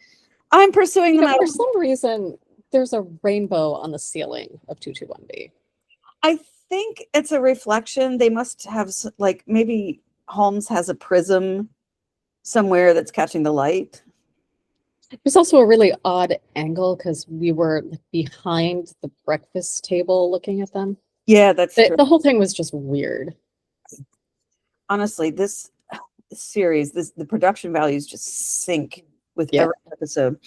[SPEAKER 1] "I'm pursuing them out."
[SPEAKER 2] For some reason, there's a rainbow on the ceiling of 221B.
[SPEAKER 1] I think it's a reflection. They must have, like, maybe Holmes has a prism somewhere that's catching the light.
[SPEAKER 2] There's also a really odd angle because we were behind the breakfast table looking at them.
[SPEAKER 1] Yeah, that's true.
[SPEAKER 2] The whole thing was just weird.
[SPEAKER 1] Honestly, this series, the production values just sink with every episode.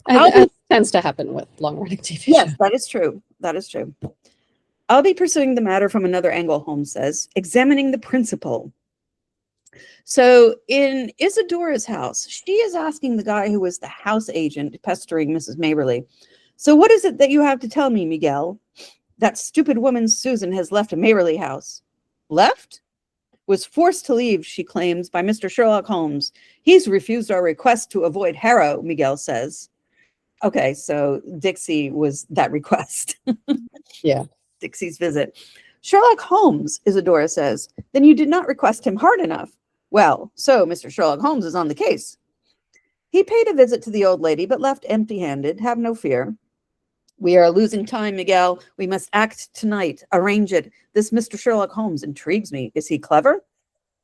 [SPEAKER 2] It tends to happen with long-running TV shows.
[SPEAKER 1] Yes, that is true. That is true. I'll be pursuing the matter from another angle, Holmes says, examining the principal. So in Isadora's house, she is asking the guy who was the house agent pestering Mrs. Maberley, so what is it that you have to tell me, Miguel? That stupid woman Susan has left a Maberley house. Left? Was forced to leave, she claims, by Mr. Sherlock Holmes. He's refused our request to avoid Harrow, Miguel says. Okay, so Dixie was that request.
[SPEAKER 2] Yeah.
[SPEAKER 1] Dixie's visit. Sherlock Holmes, Isadora says. Then you did not request him hard enough. Well, so Mr. Sherlock Holmes is on the case. He paid a visit to the old lady, but left empty-handed. Have no fear. We are losing time, Miguel. We must act tonight. Arrange it. This Mr. Sherlock Holmes intrigues me. Is he clever?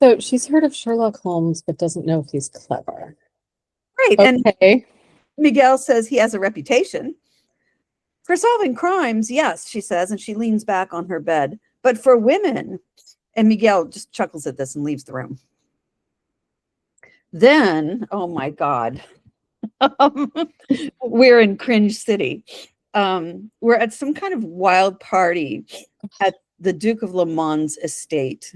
[SPEAKER 2] So she's heard of Sherlock Holmes, but doesn't know if he's clever.
[SPEAKER 1] Right.
[SPEAKER 2] Okay.
[SPEAKER 1] And Miguel says he has a reputation. For solving crimes, yes, she says, and she leans back on her bed. But for women, and Miguel just chuckles at this and leaves the room. Then, oh my God, we're in Cringe City. We're at some kind of wild party at the Duke of Lamond's estate.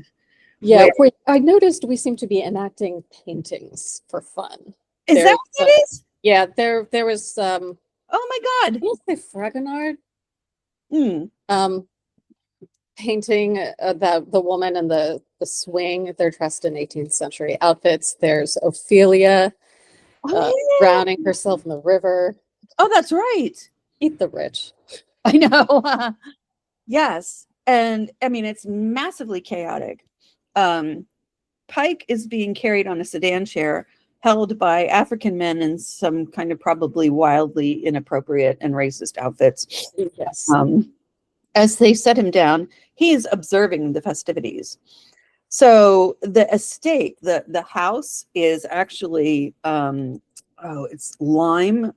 [SPEAKER 2] Yeah, I noticed we seem to be enacting paintings for fun.
[SPEAKER 1] Is that what it is?
[SPEAKER 2] Yeah, there was
[SPEAKER 1] oh my God.
[SPEAKER 2] I'll say Fragonard. Painting the woman and the swing. They're dressed in 18th century outfits. There's Ophelia drowning herself in the river.
[SPEAKER 1] Oh, that's right.
[SPEAKER 2] Eat the rich.
[SPEAKER 1] I know. Yes. And I mean, it's massively chaotic. Pike is being carried on a sedan chair held by African men in some kind of probably wildly inappropriate and racist outfits.
[SPEAKER 2] Yes.
[SPEAKER 1] As they set him down, he is observing the festivities. So the estate, the house is actually, it's Lime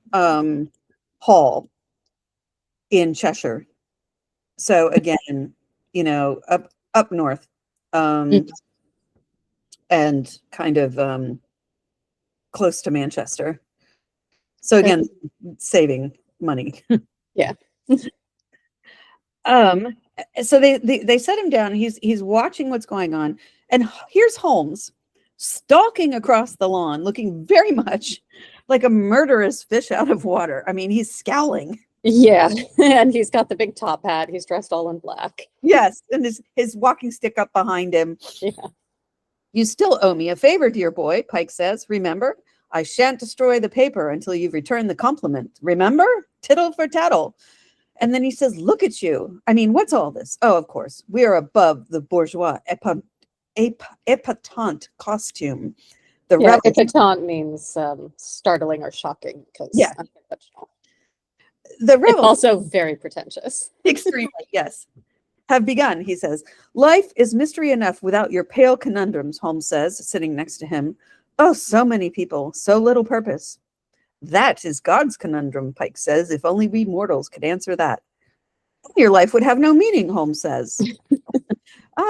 [SPEAKER 1] Hall in Cheshire. So again, up north, and kind of close to Manchester. So again, saving money.
[SPEAKER 2] Yeah.
[SPEAKER 1] So they set him down. He's watching what's going on, and here's Holmes stalking across the lawn, looking very much like a murderous fish out of water. I mean, he's scowling.
[SPEAKER 2] Yeah, and he's got the big top hat. He's dressed all in black.
[SPEAKER 1] Yes, and his walking stick up behind him.
[SPEAKER 2] Yeah.
[SPEAKER 1] You still owe me a favor, dear boy, Pike says. Remember, I shan't destroy the paper until you've returned the compliment. Remember? Tittle for tattle. And then he says, look at you. I mean, what's all this? Oh, of course, we are above the bourgeois épatant costume.
[SPEAKER 2] Épatant means startling or shocking because unconventional. It's also very pretentious.
[SPEAKER 1] Extremely, yes. Have begun, he says. Life is mystery enough without your pale conundrums, Holmes says, sitting next to him. Oh, so many people, so little purpose. That is God's conundrum, Pike says. If only we mortals could answer that. Your life would have no meaning, Holmes says.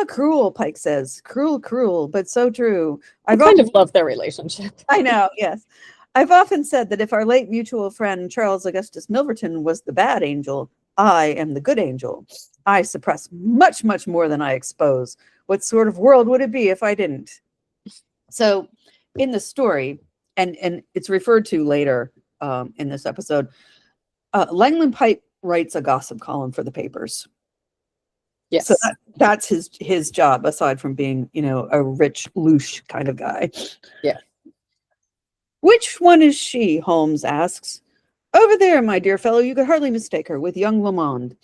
[SPEAKER 1] Cruel, Pike says. Cruel, but so true.
[SPEAKER 2] I kind of love their relationship.
[SPEAKER 1] I know, yes. I've often said that if our late mutual friend Charles Augustus Milverton was the bad angel, I am the good angel. I suppress much, much more than I expose. What sort of world would it be if I didn't? So in the story, and it's referred to later in this episode, Langland Pike writes a gossip column for the papers.
[SPEAKER 2] Yes.
[SPEAKER 1] So that's his job, aside from being, a rich, louche kind of guy.
[SPEAKER 2] Yeah.
[SPEAKER 1] Which one is she? Holmes asks. Over there, my dear fellow, you could hardly mistake her, with young Lamond.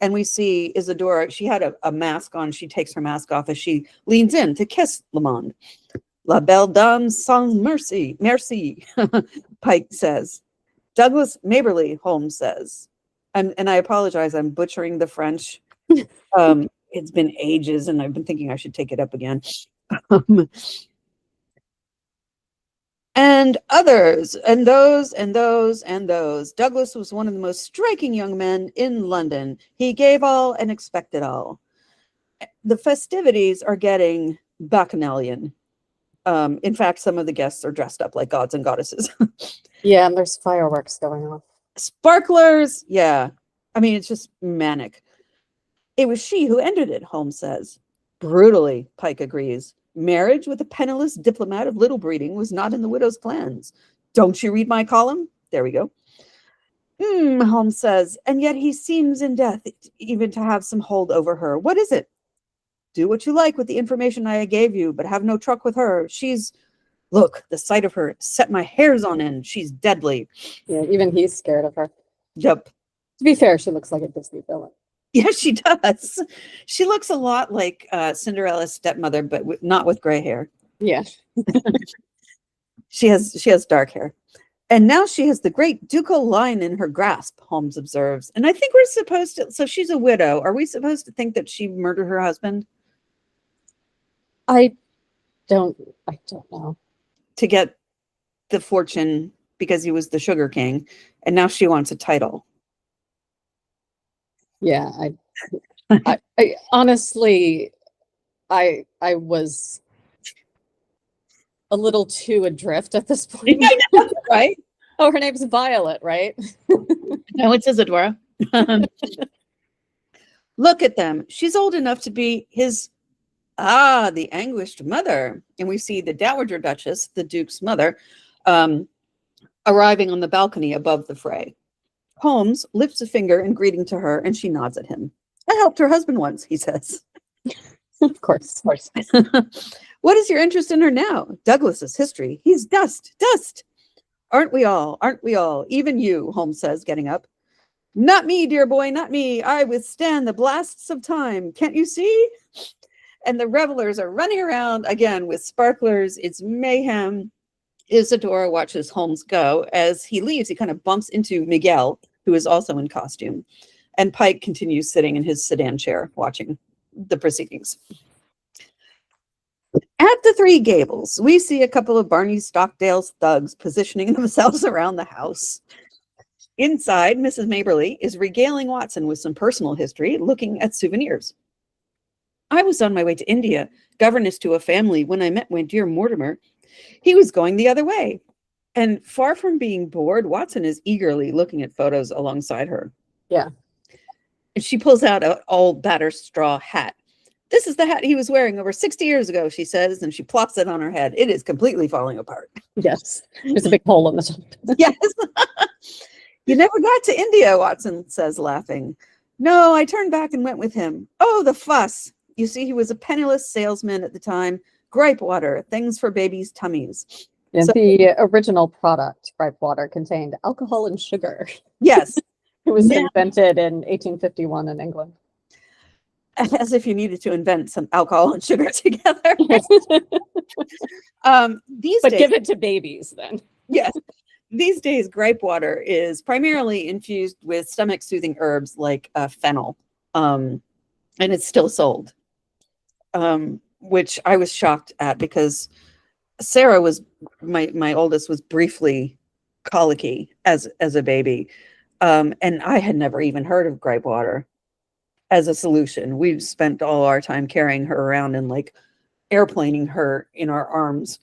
[SPEAKER 1] And we see Isadora, she had a mask on. She takes her mask off as she leans in to kiss Lamond. La belle dame sans merci, Pike says. Douglas Maberley, Holmes says. And I apologize, I'm butchering the French. It's been ages, and I've been thinking I should take it up again. And others, and those, and those, and those. Douglas was one of the most striking young men in London. He gave all and expected all. The festivities are getting bacchanalian. In fact, some of the guests are dressed up like gods and goddesses.
[SPEAKER 2] Yeah, and there's fireworks going on.
[SPEAKER 1] Sparklers, yeah. I mean, it's just manic. It was she who ended it, Holmes says. Brutally, Pike agrees. Marriage with a penniless diplomat of little breeding was not in the widow's plans. Don't you read my column? There we go. Holmes says, and yet he seems in death even to have some hold over her. What is it? Do what you like with the information I gave you, but have no truck with her. Look, the sight of her set my hairs on end. She's deadly.
[SPEAKER 2] Yeah, even he's scared of her.
[SPEAKER 1] Yep.
[SPEAKER 2] To be fair, she looks like a Disney villain.
[SPEAKER 1] Yeah, she does. She looks a lot like Cinderella's stepmother, but not with gray hair.
[SPEAKER 2] Yeah.
[SPEAKER 1] She has dark hair. And now she has the great ducal line in her grasp, Holmes observes. And I think we're supposed to, so she's a widow. Are we supposed to think that she murdered her husband?
[SPEAKER 2] I don't know.
[SPEAKER 1] To get the fortune because he was the sugar king. And now she wants a title.
[SPEAKER 2] Yeah, I honestly, I was a little too adrift at this point.
[SPEAKER 1] Right?
[SPEAKER 2] Oh, her name's Violet, right?
[SPEAKER 1] No, it's Isadora. Look at them. She's old enough to be his, the anguished mother. And we see the Dowager Duchess, the Duke's mother, arriving on the balcony above the fray. Holmes lifts a finger in greeting to her, and she nods at him. I helped her husband once, he says.
[SPEAKER 2] Of course.
[SPEAKER 1] What is your interest in her now? Douglas's history. He's dust. Aren't we all? Even you, Holmes says, getting up. Not me, dear boy, not me. I withstand the blasts of time. Can't you see? And the revelers are running around again with sparklers. It's mayhem. Isadora watches Holmes go. As he leaves, he kind of bumps into Miguel, who is also in costume. And Pike continues sitting in his sedan chair, watching the proceedings. At the Three Gables, we see a couple of Barney Stockdale's thugs positioning themselves around the house. Inside, Mrs. Maberley is regaling Watson with some personal history, looking at souvenirs. I was on my way to India, governess to a family, when I met my dear Mortimer. He was going the other way. And far from being bored, Watson is eagerly looking at photos alongside her.
[SPEAKER 2] Yeah.
[SPEAKER 1] And she pulls out an old battered straw hat. This is the hat he was wearing over 60 years ago, she says, and she plops it on her head. It is completely falling apart.
[SPEAKER 2] Yes. There's a big hole in the top.
[SPEAKER 1] Yes. You never got to India, Watson says, laughing. No, I turned back and went with him. Oh, the fuss. You see, he was a penniless salesman at the time. Gripe water, things for babies' tummies.
[SPEAKER 2] And so, the original product, gripe water, contained alcohol and sugar.
[SPEAKER 1] Yes.
[SPEAKER 2] It was invented in 1851 in England.
[SPEAKER 1] As if you needed to invent some alcohol and sugar together. These days,
[SPEAKER 2] give it to babies then.
[SPEAKER 1] Yes. These days, gripe water is primarily infused with stomach-soothing herbs like fennel. And it's still sold. Which I was shocked at because Sarah was, my oldest, was briefly colicky as a baby. And I had never even heard of gripe water as a solution. We've spent all our time carrying her around and like airplaning her in our arms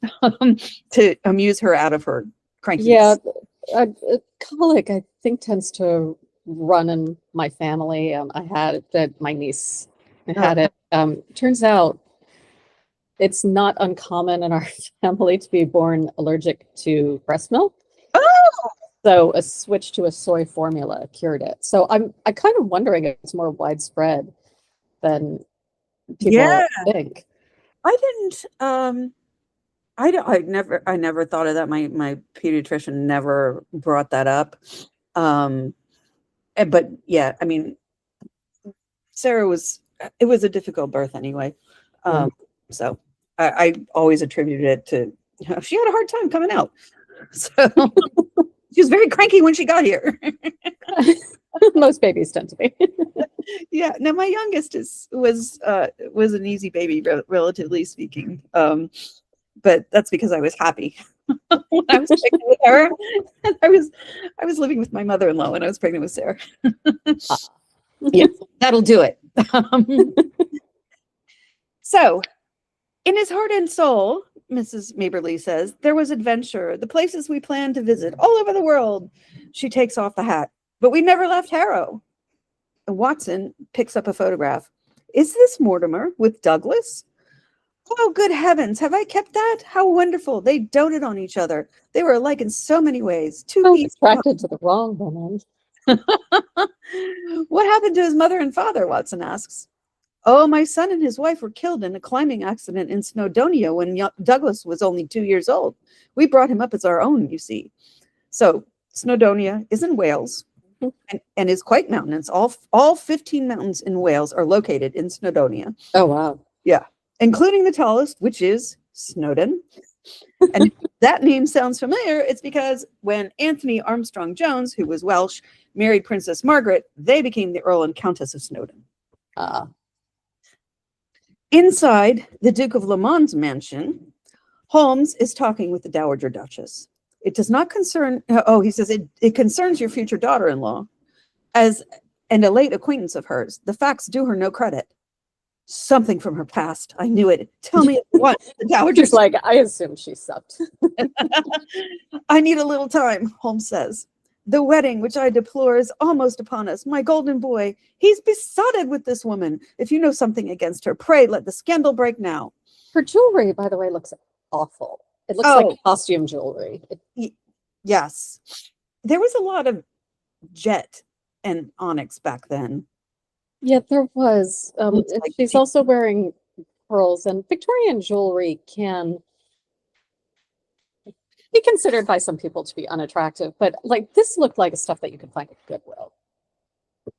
[SPEAKER 1] to amuse her out of her crankiness.
[SPEAKER 2] Yeah, colic, I think, tends to run in my family. I had it, my niece had it. Turns out it's not uncommon in our family to be born allergic to breast milk.
[SPEAKER 1] Oh!
[SPEAKER 2] So a switch to a soy formula cured it. So I'm kind of wondering if it's more widespread than people think.
[SPEAKER 1] I didn't. I never thought of that. My pediatrician never brought that up. But yeah, I mean, Sarah it was a difficult birth anyway. So I always attributed it to, she had a hard time coming out. So she was very cranky when she got here.
[SPEAKER 2] Most babies tend to be.
[SPEAKER 1] Yeah. Now my youngest was an easy baby, relatively speaking. But that's because I was happy when I was pregnant with her. And I was living with my mother-in-law when I was pregnant with Sarah. Yeah, that'll do it. So, in his heart and soul, Mrs. Maberley says, there was adventure, the places we planned to visit all over the world. She takes off the hat, but we never left Harrow. And Watson picks up a photograph. Is this Mortimer with Douglas? Oh, good heavens. Have I kept that? How wonderful. They doted on each other. They were alike in so many ways.
[SPEAKER 2] Attracted to the wrong woman.
[SPEAKER 1] What happened to his mother and father? Watson asks. Oh, my son and his wife were killed in a climbing accident in Snowdonia when Douglas was only 2 years old. We brought him up as our own, you see. So Snowdonia is in Wales and is quite mountainous. All 15 mountains in Wales are located in Snowdonia.
[SPEAKER 2] Oh, wow.
[SPEAKER 1] Yeah. Including the tallest, which is Snowdon. And if that name sounds familiar, it's because when Anthony Armstrong Jones, who was Welsh, married Princess Margaret, they became the Earl and Countess of Snowdon. Inside the Duke of Lamond's mansion, Holmes is talking with the Dowager Duchess. It does not concern, he says, it concerns your future daughter-in-law and a late acquaintance of hers. The facts do her no credit. Something from her past. I knew it. Tell me what. The Dowager's
[SPEAKER 2] like, I assume she sucked.
[SPEAKER 1] I need a little time, Holmes says. The wedding, which I deplore, is almost upon us. My golden boy, he's besotted with this woman. If you know something against her, pray let the scandal break now.
[SPEAKER 2] Her jewelry, by the way, looks awful. It looks like costume jewelry.
[SPEAKER 1] Yes. There was a lot of jet and onyx back then.
[SPEAKER 2] Yeah, there was. She's also wearing pearls, and Victorian jewelry can be considered by some people to be unattractive, but like this looked like stuff that you could find at Goodwill.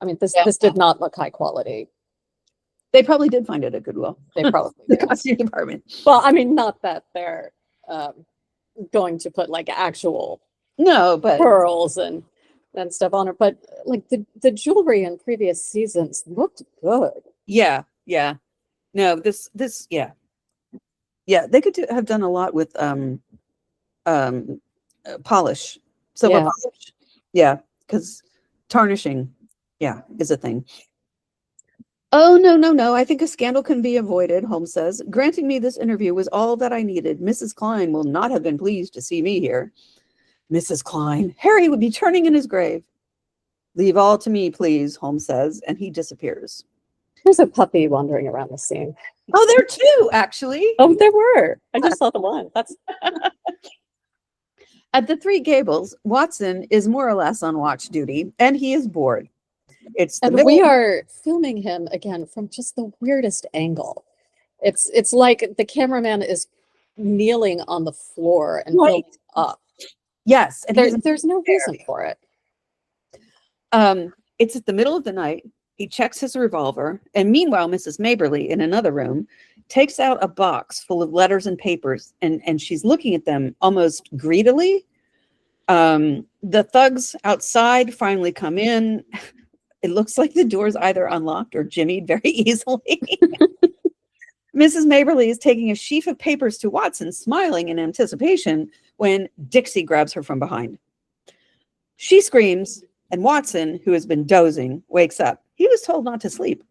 [SPEAKER 2] I mean, this did not look high quality.
[SPEAKER 1] They probably did find it at Goodwill.
[SPEAKER 2] They probably
[SPEAKER 1] the costume department.
[SPEAKER 2] Well, I mean, not that they're going to put like actual pearls and stuff on her, but like the jewelry in previous seasons looked good.
[SPEAKER 1] Yeah. No, this yeah, they could have done a lot with polish, silver polish. Yeah, because tarnishing, is a thing. Oh, no. I think a scandal can be avoided, Holmes says. Granting me this interview was all that I needed. Mrs. Klein will not have been pleased to see me here. Mrs. Klein. Harry would be turning in his grave. Leave all to me, please, Holmes says, and he disappears.
[SPEAKER 2] There's a puppy wandering around the scene.
[SPEAKER 1] Oh, there are two, actually.
[SPEAKER 2] Oh, there were. I just saw the one. That's
[SPEAKER 1] At the Three Gables, Watson is more or less on watch duty, and he is bored.
[SPEAKER 2] We are filming him again from just the weirdest angle. It's like the cameraman is kneeling on the floor and filming up.
[SPEAKER 1] Yes, and
[SPEAKER 2] there's no reason for it.
[SPEAKER 1] It's at the middle of the night. He checks his revolver, and meanwhile, Mrs. Maberley, in another room, takes out a box full of letters and papers, and she's looking at them almost greedily. The thugs outside finally come in. It looks like the door's either unlocked or jimmied very easily. Mrs. Maberley is taking a sheaf of papers to Watson, smiling in anticipation, when Dixie grabs her from behind. She screams, and Watson, who has been dozing, wakes up. He was told not to sleep.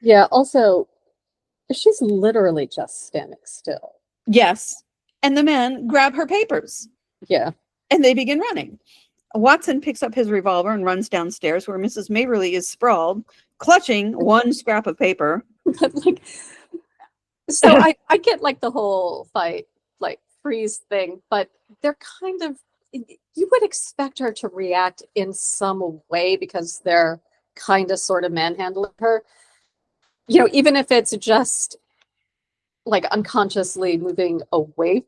[SPEAKER 2] Yeah, also, she's literally just standing still.
[SPEAKER 1] Yes, and the men grab her papers.
[SPEAKER 2] Yeah.
[SPEAKER 1] And they begin running. Watson picks up his revolver and runs downstairs where Mrs. Maberley is sprawled, clutching one scrap of paper.
[SPEAKER 2] So I get like the whole fight, like freeze thing, but they're kind of, you would expect her to react in some way because they're kind of sort of manhandling her. You know, even if it's just like unconsciously moving away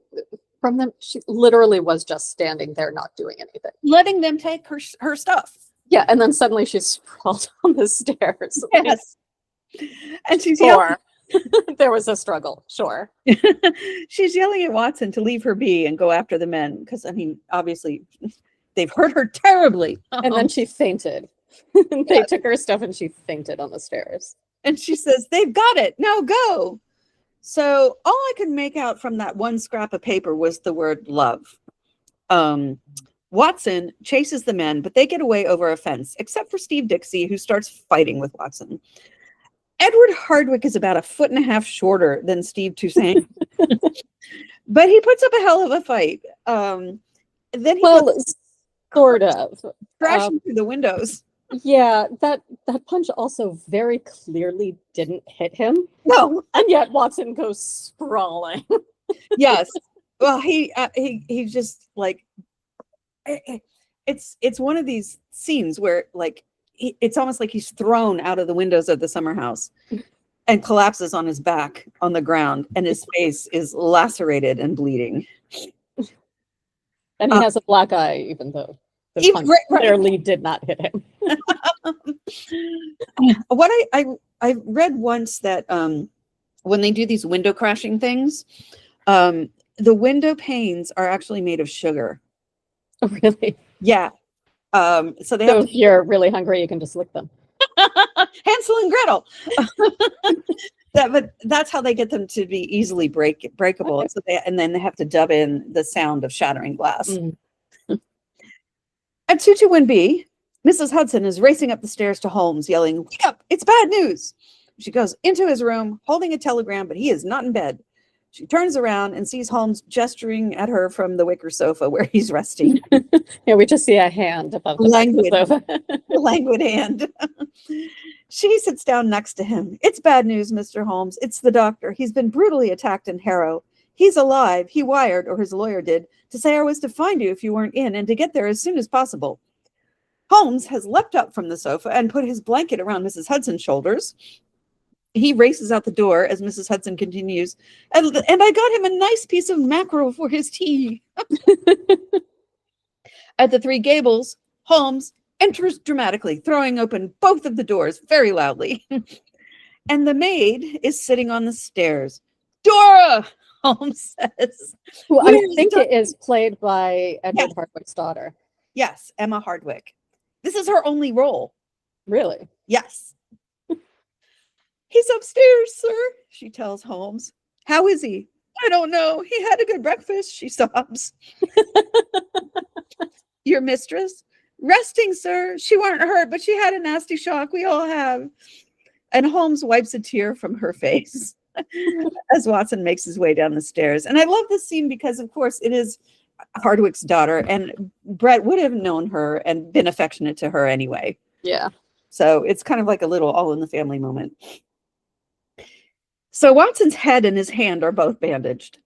[SPEAKER 2] from them, she literally was just standing there not doing anything,
[SPEAKER 1] letting them take her stuff.
[SPEAKER 2] Yeah, and then suddenly she's sprawled on the stairs.
[SPEAKER 1] Yes. And she's
[SPEAKER 2] yelling. There was a struggle, sure.
[SPEAKER 1] She's yelling at Watson to leave her be and go after the men because, I mean, obviously they've hurt her terribly.
[SPEAKER 2] And then she fainted. They took her stuff and she fainted on the stairs.
[SPEAKER 1] And she says, "They've got it. Now go." So all I could make out from that one scrap of paper was the word love. Watson chases the men, but they get away over a fence, except for Steve Dixie, who starts fighting with Watson. Edward Hardwick is about 1.5 feet shorter than Steve Toussaint, but he puts up a hell of a fight. Then he
[SPEAKER 2] sort of
[SPEAKER 1] crashing through the windows.
[SPEAKER 2] Yeah, that punch also very clearly didn't hit him.
[SPEAKER 1] No,
[SPEAKER 2] and yet Watson goes sprawling.
[SPEAKER 1] Yes, well, he just like it's one of these scenes where like it's almost like he's thrown out of the windows of the summer house and collapses on his back on the ground, and his face is lacerated and bleeding.
[SPEAKER 2] And he has a black eye, even though the punch clearly did not hit him.
[SPEAKER 1] What I read once that when they do these window crashing things, the window panes are actually made of sugar.
[SPEAKER 2] Oh, really?
[SPEAKER 1] Yeah. So
[SPEAKER 2] if you're really hungry, you can just lick them.
[SPEAKER 1] Hansel and Gretel. But that's how they get them to be easily breakable. Okay. So and then they have to dub in the sound of shattering glass. Mm. At 221B, Mrs. Hudson is racing up the stairs to Holmes, yelling, "Wake up! It's bad news!" She goes into his room, holding a telegram, but he is not in bed. She turns around and sees Holmes gesturing at her from the wicker sofa where he's resting.
[SPEAKER 2] Yeah, we just see a hand above the sofa.
[SPEAKER 1] Languid hand. She sits down next to him. "It's bad news, Mr. Holmes. It's the doctor. He's been brutally attacked in Harrow. He's alive. He wired, or his lawyer did, to say I was to find you if you weren't in and to get there as soon as possible." Holmes has leapt up from the sofa and put his blanket around Mrs. Hudson's shoulders. He races out the door as Mrs. Hudson continues, and I got him a nice piece of mackerel for his tea. At the Three Gables, Holmes enters dramatically, throwing open both of the doors very loudly. And the maid is sitting on the stairs. "Dora!" Holmes says.
[SPEAKER 2] Who I think it is played by Edward Hardwick's daughter.
[SPEAKER 1] Yes, Emma Hardwick. This is her only role.
[SPEAKER 2] Really?
[SPEAKER 1] Yes. "He's upstairs, sir," she tells Holmes. "How is he?" "I don't know. He had a good breakfast," she sobs. "Your mistress?" "Resting, sir. She weren't hurt, but she had a nasty shock. We all have." And Holmes wipes a tear from her face as Watson makes his way down the stairs. And I love this scene because, of course, it is Hardwick's daughter, and Brett would have known her and been affectionate to her anyway.
[SPEAKER 2] Yeah.
[SPEAKER 1] So it's kind of like a little all in the family moment. So Watson's head and his hand are both bandaged.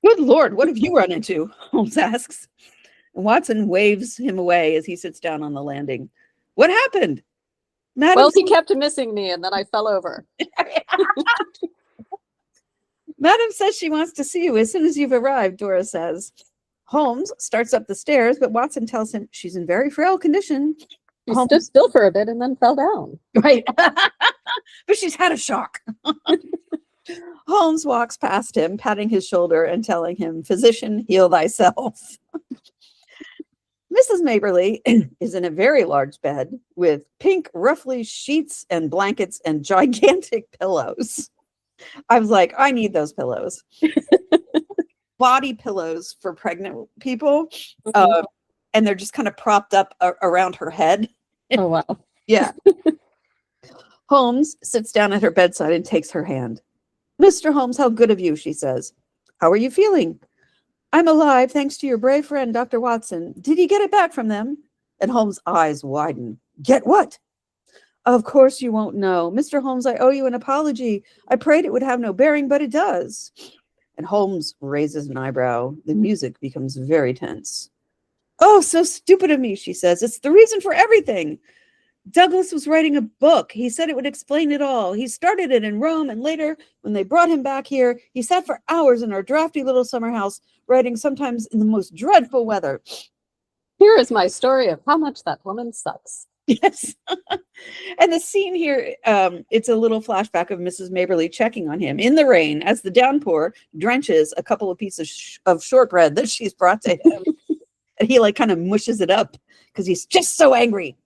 [SPEAKER 1] "Good Lord, what have you run into?" Holmes asks. And Watson waves him away as he sits down on the landing. "What happened?"
[SPEAKER 2] "Well, he kept missing me and then I fell over."
[SPEAKER 1] "Madam says she wants to see you as soon as you've arrived," Dora says. Holmes starts up the stairs, but Watson tells him she's in very frail condition.
[SPEAKER 2] She stood still for a bit and then fell down.
[SPEAKER 1] Right. But she's had a shock. Holmes walks past him, patting his shoulder and telling him, "Physician, heal thyself." Mrs. Maberley is in a very large bed with pink ruffly sheets and blankets and gigantic pillows. I was like, I need those pillows. Body pillows for pregnant people. Mm-hmm. And they're just kind of propped up around her head.
[SPEAKER 2] Oh, wow.
[SPEAKER 1] Yeah. Holmes sits down at her bedside and takes her hand. "Mr. Holmes, how good of you," she says. "How are you feeling?" "I'm alive, thanks to your brave friend, Dr. Watson. Did he get it back from them?" And Holmes' eyes widen. "Get what?" "Of course you won't know. Mr. Holmes, I owe you an apology. I prayed it would have no bearing, but it does." And Holmes raises an eyebrow. The music becomes very tense. "Oh, so stupid of me," she says. "It's the reason for everything. Douglas was writing a book. He said it would explain it all. He started it in Rome, and later, when they brought him back here, he sat for hours in our drafty little summer house, writing sometimes in the most dreadful weather.
[SPEAKER 2] Here is my story of how much that woman sucks."
[SPEAKER 1] Yes. And the scene here, it's a little flashback of Mrs. Maberley checking on him in the rain as the downpour drenches a couple of pieces of shortbread that she's brought to him. And he like kind of mushes it up because he's just so angry.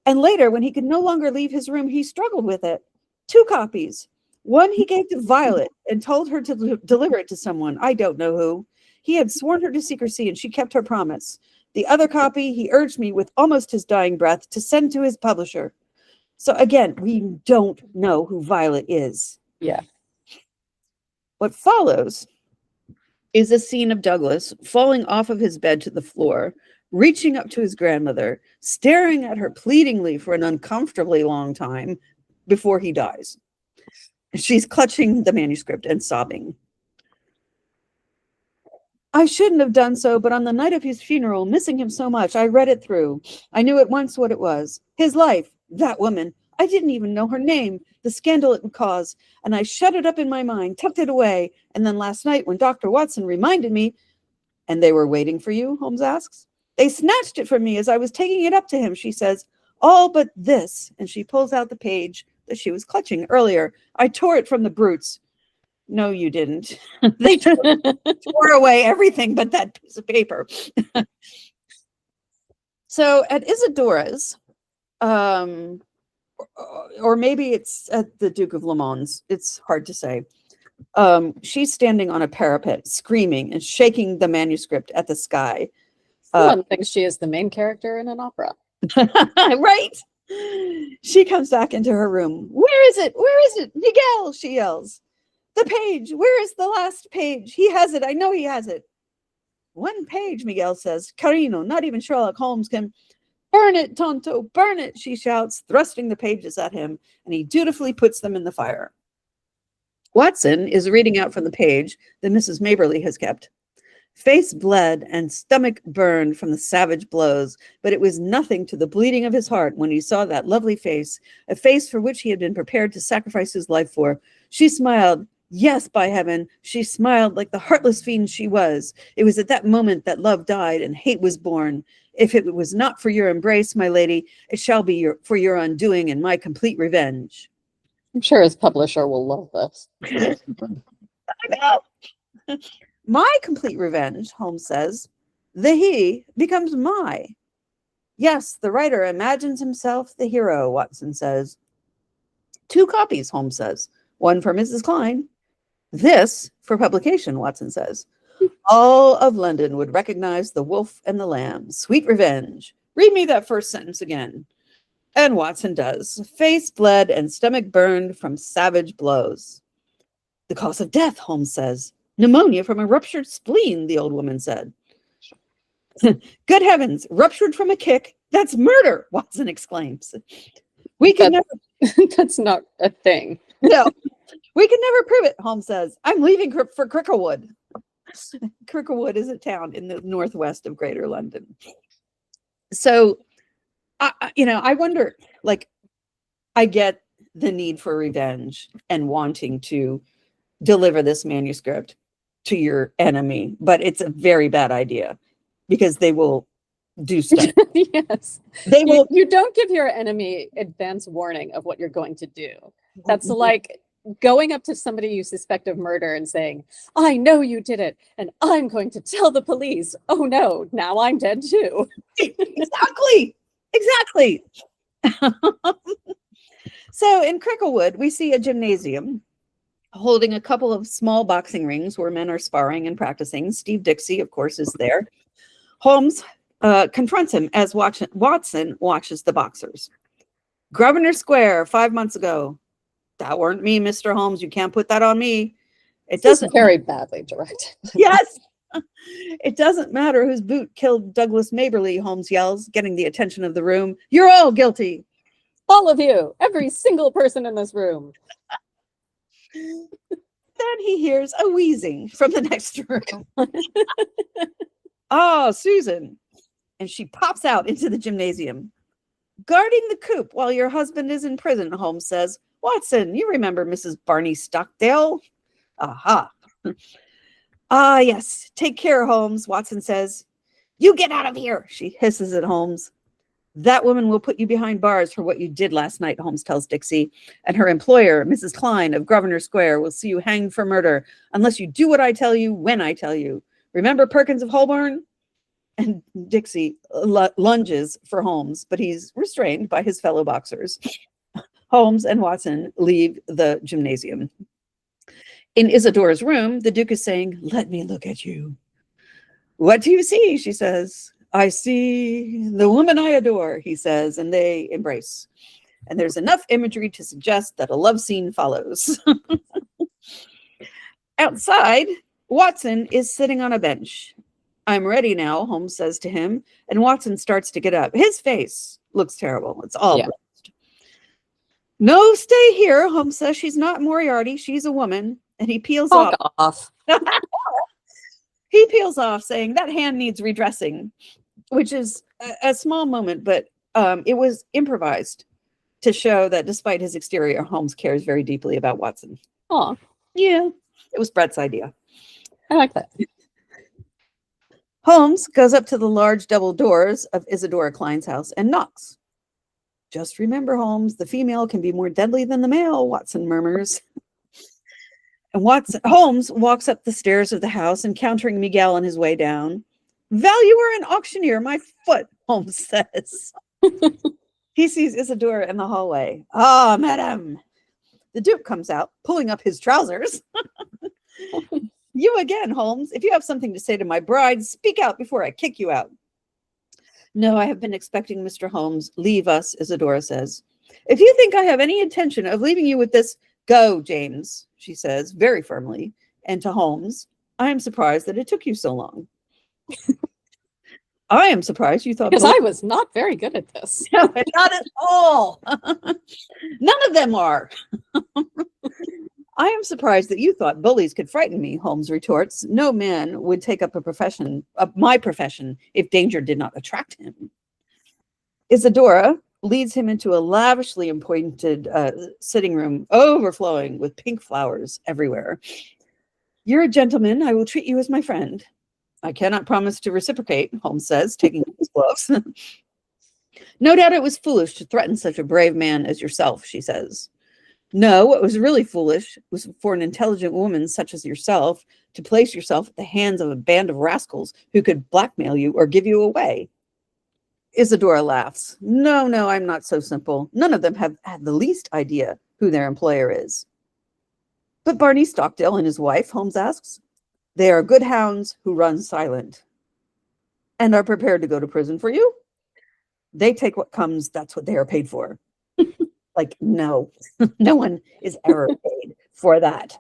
[SPEAKER 1] And later, when he could no longer leave his room, he struggled with it. 2 copies. One he gave to Violet and told her to deliver it to someone. I don't know who. He had sworn her to secrecy, and she kept her promise. The other copy he urged me with almost his dying breath to send to his publisher. So again, we don't know who Violet is.
[SPEAKER 2] Yeah.
[SPEAKER 1] What follows is a scene of Douglas falling off of his bed to the floor, reaching up to his grandmother, staring at her pleadingly for an uncomfortably long time before he dies. She's clutching the manuscript and sobbing. I shouldn't have done so, but on the night of his funeral, missing him so much, I read it through. I knew at once what it was. His life, that woman. I didn't even know her name, the scandal it would cause, and I shut it up in my mind, tucked it away, and then last night when Dr. Watson reminded me, and they were waiting for you, Holmes asks. They snatched it from me as I was taking it up to him, she says. All but this, and she pulls out the page that she was clutching earlier. I tore it from the brutes. No, you didn't. They tore away everything but that piece of paper. So at Isidora's, or maybe it's at the Duke of Lamond's, it's hard to say. She's standing on a parapet, screaming and shaking the manuscript at the sky.
[SPEAKER 2] Someone thinks she is the main character in an opera.
[SPEAKER 1] Right? She comes back into her room. Where is it? Where is it? Miguel, she yells. The page. Where is the last page? He has it. I know he has it. 1 page, Miguel says. Carino, not even Sherlock Holmes can. Burn it, Tonto, burn it, she shouts, thrusting the pages at him, and he dutifully puts them in the fire. Watson is reading out from the page that Mrs. Maberley has kept. Face bled and stomach burned from the savage blows, but it was nothing to the bleeding of his heart when he saw that lovely face, a face for which he had been prepared to sacrifice his life for. She smiled. Yes, by heaven, she smiled like the heartless fiend she was. It was at that moment that love died and hate was born. If it was not for your embrace, my lady, it shall be for your undoing and my complete revenge.
[SPEAKER 2] I'm sure his publisher will love this.
[SPEAKER 1] I know. My complete revenge, Holmes says. The he becomes my. Yes, the writer imagines himself the hero, Watson says. 2 copies, Holmes says. 1 for Mrs. Klein. This for publication, Watson says. All of London would recognize the wolf and the lamb. Sweet revenge. Read me that first sentence again. And Watson does. Face bled and stomach burned from savage blows. The cause of death, Holmes says. Pneumonia from a ruptured spleen, the old woman said. Good heavens, ruptured from a kick? That's murder, Watson exclaims.
[SPEAKER 2] That's not a thing.
[SPEAKER 1] No, we can never prove it, Holmes says. I'm leaving for Cricklewood. Cricklewood is a town in the northwest of Greater London. So, I wonder, I get the need for revenge and wanting to deliver this manuscript to your enemy, but it's a very bad idea because they will do stuff.
[SPEAKER 2] Yes.
[SPEAKER 1] They will.
[SPEAKER 2] You don't give your enemy advance warning of what you're going to do. That's like going up to somebody you suspect of murder and saying, I know you did it, and I'm going to tell the police. Oh no, now I'm dead too.
[SPEAKER 1] Exactly. So in Cricklewood, we see a gymnasium holding a couple of small boxing rings where men are sparring and practicing. Steve Dixie, of course, is there. Holmes confronts him as Watson watches the boxers. Grosvenor Square 5 months ago. That weren't me, Mr. Holmes. You can't put that on me. It doesn't.
[SPEAKER 2] Very badly directed.
[SPEAKER 1] Yes. It doesn't matter whose boot killed Douglas Maberley, Holmes yells, getting the attention of the room. You're all guilty.
[SPEAKER 2] All of you. Every single person in this room.
[SPEAKER 1] Then he hears a wheezing from the next room. Oh, Susan. And she pops out into the gymnasium. Guarding the coop while your husband is in prison, Holmes says. Watson, you remember Mrs. Barney Stockdale? Aha. Ah, yes. Take care, Holmes, Watson says. You get out of here, she hisses at Holmes. That woman will put you behind bars for what you did last night, Holmes tells Dixie. And her employer, Mrs. Klein of Grosvenor Square, will see you hanged for murder unless you do what I tell you when I tell you. Remember Perkins of Holborn? And Dixie lunges for Holmes, but he's restrained by his fellow boxers. Holmes and Watson leave the gymnasium. In Isadora's room, the Duke is saying, "Let me look at you." "What do you see?" she says. "I see the woman I adore," he says, and they embrace. And there's enough imagery to suggest that a love scene follows. Outside, Watson is sitting on a bench. "I'm ready now," Holmes says to him, and Watson starts to get up. His face looks terrible. It's all bruised. "No, stay here," Holmes says. "She's not Moriarty. She's a woman." And he peels off. He peels off, saying that hand needs redressing, which is a small moment, but it was improvised to show that despite his exterior, Holmes cares very deeply about Watson.
[SPEAKER 2] Oh,
[SPEAKER 1] yeah. It was Brett's idea.
[SPEAKER 2] I like that.
[SPEAKER 1] Holmes goes up to the large double doors of Isadora Klein's house and knocks. "Just remember, Holmes, the female can be more deadly than the male," Watson murmurs. And Holmes walks up the stairs of the house, encountering Miguel on his way down. "Valuer and auctioneer, my foot," Holmes says. He sees Isadora in the hallway. "Ah, madame." The Duke comes out, pulling up his trousers. "You again, Holmes. If you have something to say to my bride, speak out before I kick you out." "No, I have been expecting Mr. Holmes. Leave us," Isadora says. "If you think I have any intention of leaving you with this, go, James," she says very firmly. And to Holmes, "I am surprised that it took you so long." "I am surprised you thought..."
[SPEAKER 2] Because I was not very good at this.
[SPEAKER 1] No, not at all. None of them are. "I am surprised that you thought bullies could frighten me," Holmes retorts. "No man would take up my profession, if danger did not attract him." Isadora leads him into a lavishly appointed sitting room, overflowing with pink flowers everywhere. "You're a gentleman. I will treat you as my friend." "I cannot promise to reciprocate," Holmes says, taking off his gloves. "No doubt it was foolish to threaten such a brave man as yourself," she says. "No, what was really foolish was for an intelligent woman such as yourself to place yourself at the hands of a band of rascals who could blackmail you or give you away." Isadora laughs. No, I'm not so simple. None of them have had the least idea who their employer is." "But Barney Stockdale and his wife?" Holmes asks. "They are good hounds who run silent." "And are prepared to go to prison for you?" "They take what comes. That's what they are paid for." Like, no, no one is ever paid for that.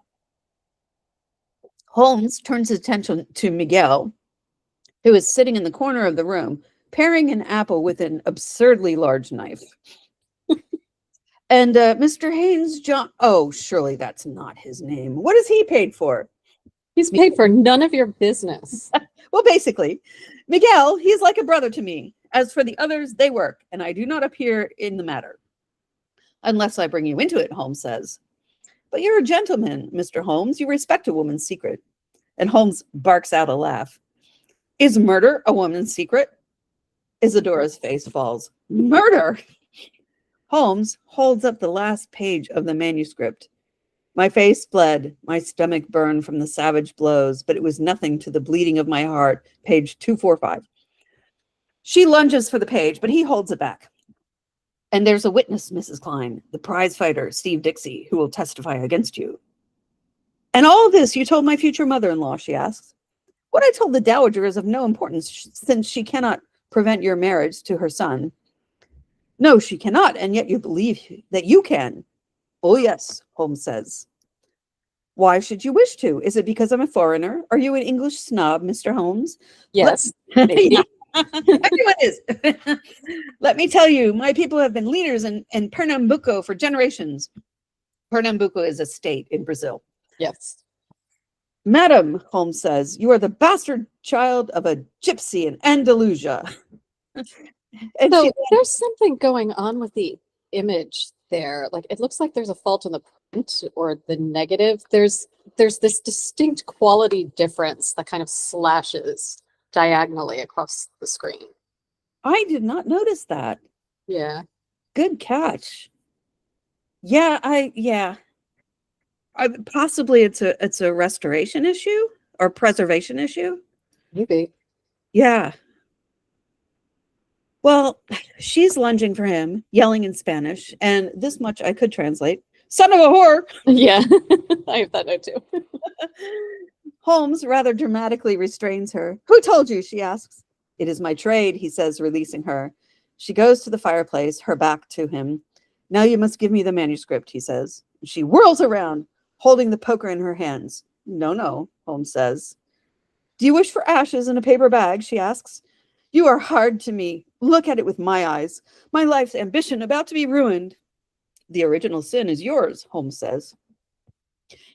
[SPEAKER 1] Holmes turns his attention to Miguel, who is sitting in the corner of the room, paring an apple with an absurdly large knife. And Mr. Haynes John, oh, surely that's not his name. What is he paid for?
[SPEAKER 2] He's paid for none of your business.
[SPEAKER 1] Well, basically, Miguel, he's like a brother to me. As for the others, they work, and I do not appear in the matter. "Unless I bring you into it," Holmes says. "But you're a gentleman, Mr. Holmes. You respect a woman's secret." And Holmes barks out a laugh. "Is murder a woman's secret?" Isadora's face falls. "Murder!" Holmes holds up the last page of the manuscript. "My face bled, my stomach burned from the savage blows, but it was nothing to the bleeding of my heart." Page 245. She lunges for the page, but he holds it back. "And there's a witness, Mrs. Klein, the prize fighter, Steve Dixie, who will testify against you." "And all this you told my future mother-in-law?" she asks. "What I told the dowager is of no importance, since she cannot prevent your marriage to her son." "No, she cannot, and yet you believe that you can." "Oh, yes," Holmes says. "Why should you wish to? Is it because I'm a foreigner? Are you an English snob, Mr. Holmes?"
[SPEAKER 2] Yes.
[SPEAKER 1] Yeah. Everyone is. "Let me tell you, my people have been leaders in Pernambuco for generations." Pernambuco is a state in Brazil.
[SPEAKER 2] Yes.
[SPEAKER 1] "Madam," Holmes says, "you are the bastard child of a gypsy in Andalusia." And
[SPEAKER 2] so there's something going on with the image there. Like, it looks like there's a fault in the print or the negative. There's this distinct quality difference that kind of slashes diagonally across the screen.
[SPEAKER 1] I did not notice that.
[SPEAKER 2] Yeah.
[SPEAKER 1] Good catch. Yeah, possibly it's a restoration issue or preservation issue.
[SPEAKER 2] Maybe.
[SPEAKER 1] Yeah. Well, she's lunging for him, yelling in Spanish, and this much I could translate. Son of a whore!
[SPEAKER 2] Yeah, I have that note too.
[SPEAKER 1] Holmes rather dramatically restrains her. Who told you? She asks. It is my trade, he says, releasing her. She goes to the fireplace, her back to him. Now you must give me the manuscript, he says. She whirls around, holding the poker in her hands. No, no, Holmes says. Do you wish for ashes in a paper bag? She asks. You are hard to me. Look at it with my eyes. My life's ambition about to be ruined. The original sin is yours, Holmes says.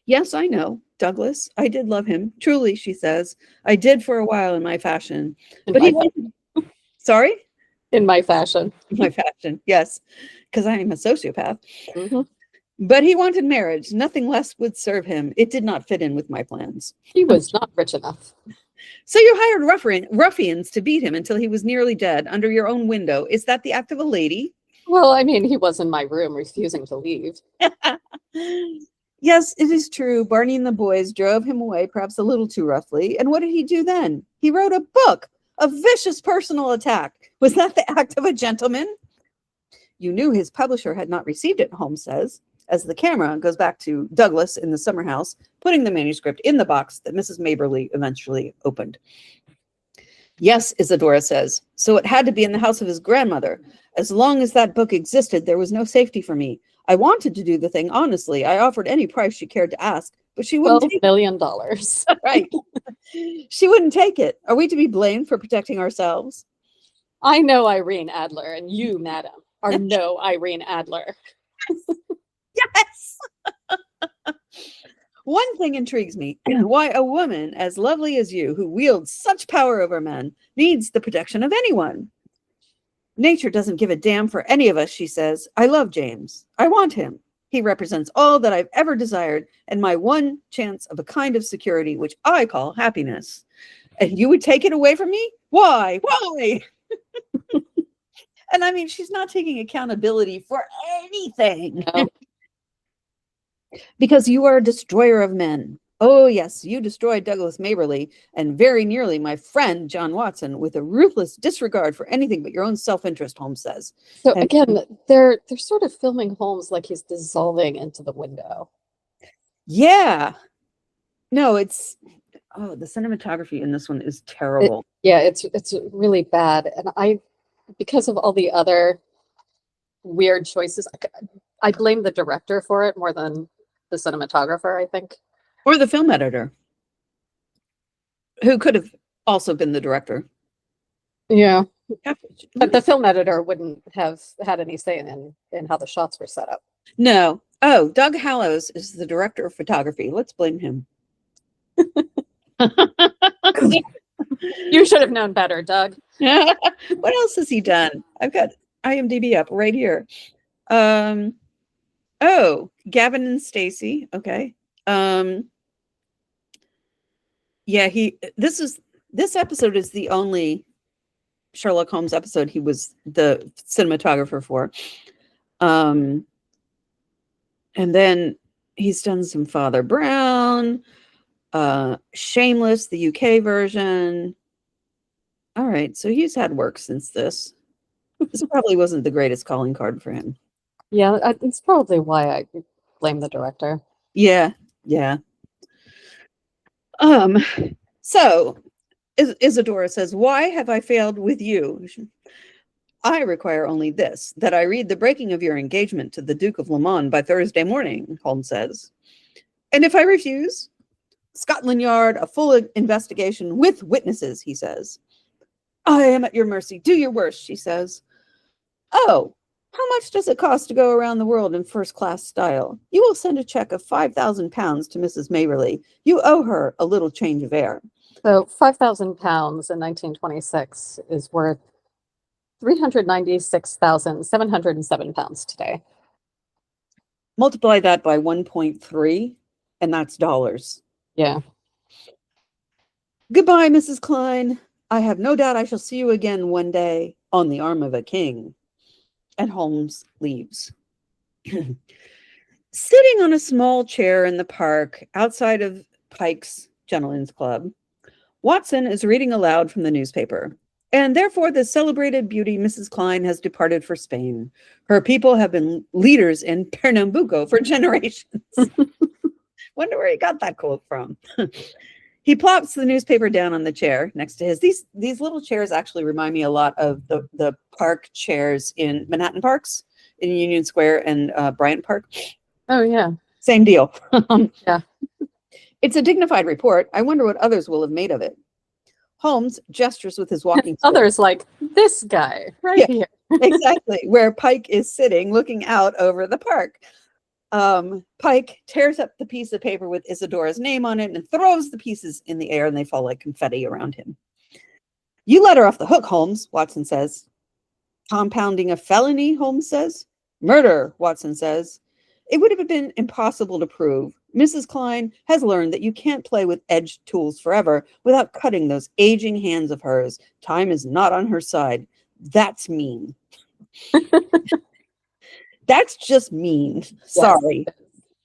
[SPEAKER 1] Yes, I know, Douglas. I did love him. Truly, she says. I did for a while in my fashion. But he wanted... Sorry?
[SPEAKER 2] In my fashion.
[SPEAKER 1] In my fashion, yes. Because I am a sociopath.
[SPEAKER 2] Mm-hmm.
[SPEAKER 1] But he wanted marriage. Nothing less would serve him. It did not fit in with my plans.
[SPEAKER 2] He was not rich enough.
[SPEAKER 1] So you hired ruffians to beat him until he was nearly dead under your own window. Is that the act of a lady?
[SPEAKER 2] Well, I mean, he was in my room refusing to leave.
[SPEAKER 1] Yes, it is true. Barney and the boys drove him away, perhaps a little too roughly. And what did he do then? He wrote a book, a vicious personal attack. Was that the act of a gentleman? You knew his publisher had not received it, Holmes says, as the camera goes back to Douglas in the summer house, putting the manuscript in the box that Mrs. Maberley eventually opened. Yes, Isadora says. So it had to be in the house of his grandmother. As long as that book existed, there was no safety for me. I wanted to do the thing honestly. I offered any price she cared to ask, but she wouldn't take it.
[SPEAKER 2] $12 million.
[SPEAKER 1] Right. She wouldn't take it. Are we to be blamed for protecting ourselves?
[SPEAKER 2] I know Irene Adler, and you, madam, are no Irene Adler.
[SPEAKER 1] Yes. One thing intrigues me, why a woman as lovely as you, who wields such power over men, needs the protection of anyone. Nature doesn't give a damn for any of us, she says. I love James. I want him. He represents all that I've ever desired and my one chance of a kind of security, which I call happiness. And you would take it away from me? Why? Why? And I mean, she's not taking accountability for anything.
[SPEAKER 2] No.
[SPEAKER 1] Because you are a destroyer of men. Oh, yes, you destroyed Douglas Maberley and very nearly my friend John Watson with a ruthless disregard for anything but your own self-interest, Holmes says.
[SPEAKER 2] So again, they're sort of filming Holmes like he's dissolving into the window.
[SPEAKER 1] Yeah. No, the cinematography in this one is terrible.
[SPEAKER 2] It's really bad. And because of all the other weird choices, I blame the director for it more than the cinematographer, I think.
[SPEAKER 1] Or the film editor, who could have also been the director.
[SPEAKER 2] Yeah. But the film editor wouldn't have had any say in how the shots were set up.
[SPEAKER 1] No. Oh, Doug Hallows is the director of photography. Let's blame him.
[SPEAKER 2] You should have known better, Doug.
[SPEAKER 1] What else has he done? I've got IMDb up right here. Oh, Gavin and Stacey. Okay. Yeah, this episode is the only Sherlock Holmes episode he was the cinematographer for. And then he's done some Father Brown, Shameless, the UK version. All right, so he's had work since this. This probably wasn't the greatest calling card for him.
[SPEAKER 2] Yeah, it's probably why I blame the director.
[SPEAKER 1] Yeah. So Isadora says, why have I failed with you? I require only this, that I read the breaking of your engagement to the Duke of Lamont by Thursday morning, Holmes says. And if I refuse? Scotland Yard, a full investigation with witnesses, he says. I am at your mercy. Do your worst, she says. Oh, how much does it cost to go around the world in first-class style? You will send a check of £5,000 to Mrs. Maberley. You owe her a little change of air.
[SPEAKER 2] So £5,000 in 1926 is worth £396,707 today.
[SPEAKER 1] Multiply that by 1.3, and that's dollars.
[SPEAKER 2] Yeah.
[SPEAKER 1] Goodbye, Mrs. Klein. I have no doubt I shall see you again one day on the arm of a king. And Holmes leaves. Sitting on a small chair in the park outside of Pike's Gentlemen's Club, Watson is reading aloud from the newspaper. And therefore, the celebrated beauty, Mrs. Klein, has departed for Spain. Her people have been leaders in Pernambuco for generations. Wonder where he got that quote from. He plops the newspaper down on the chair next to his. These little chairs actually remind me a lot of the park chairs in Manhattan parks, in Union Square and Bryant Park.
[SPEAKER 2] Oh, yeah.
[SPEAKER 1] Same deal.
[SPEAKER 2] Yeah.
[SPEAKER 1] It's a dignified report. I wonder what others will have made of it. Holmes gestures with his walking stick.
[SPEAKER 2] Others like this guy right here.
[SPEAKER 1] Exactly, where Pike is sitting looking out over the park. Pike tears up the piece of paper with Isadora's name on it and throws the pieces in the air, and they fall like confetti around him. You let her off the hook, Holmes, Watson says. Compounding a felony, Holmes says. Murder, Watson says. It would have been impossible to prove. Mrs. Klein has learned that you can't play with edged tools forever without cutting those aging hands of hers. Time is not on her side. That's mean. That's just mean. Sorry.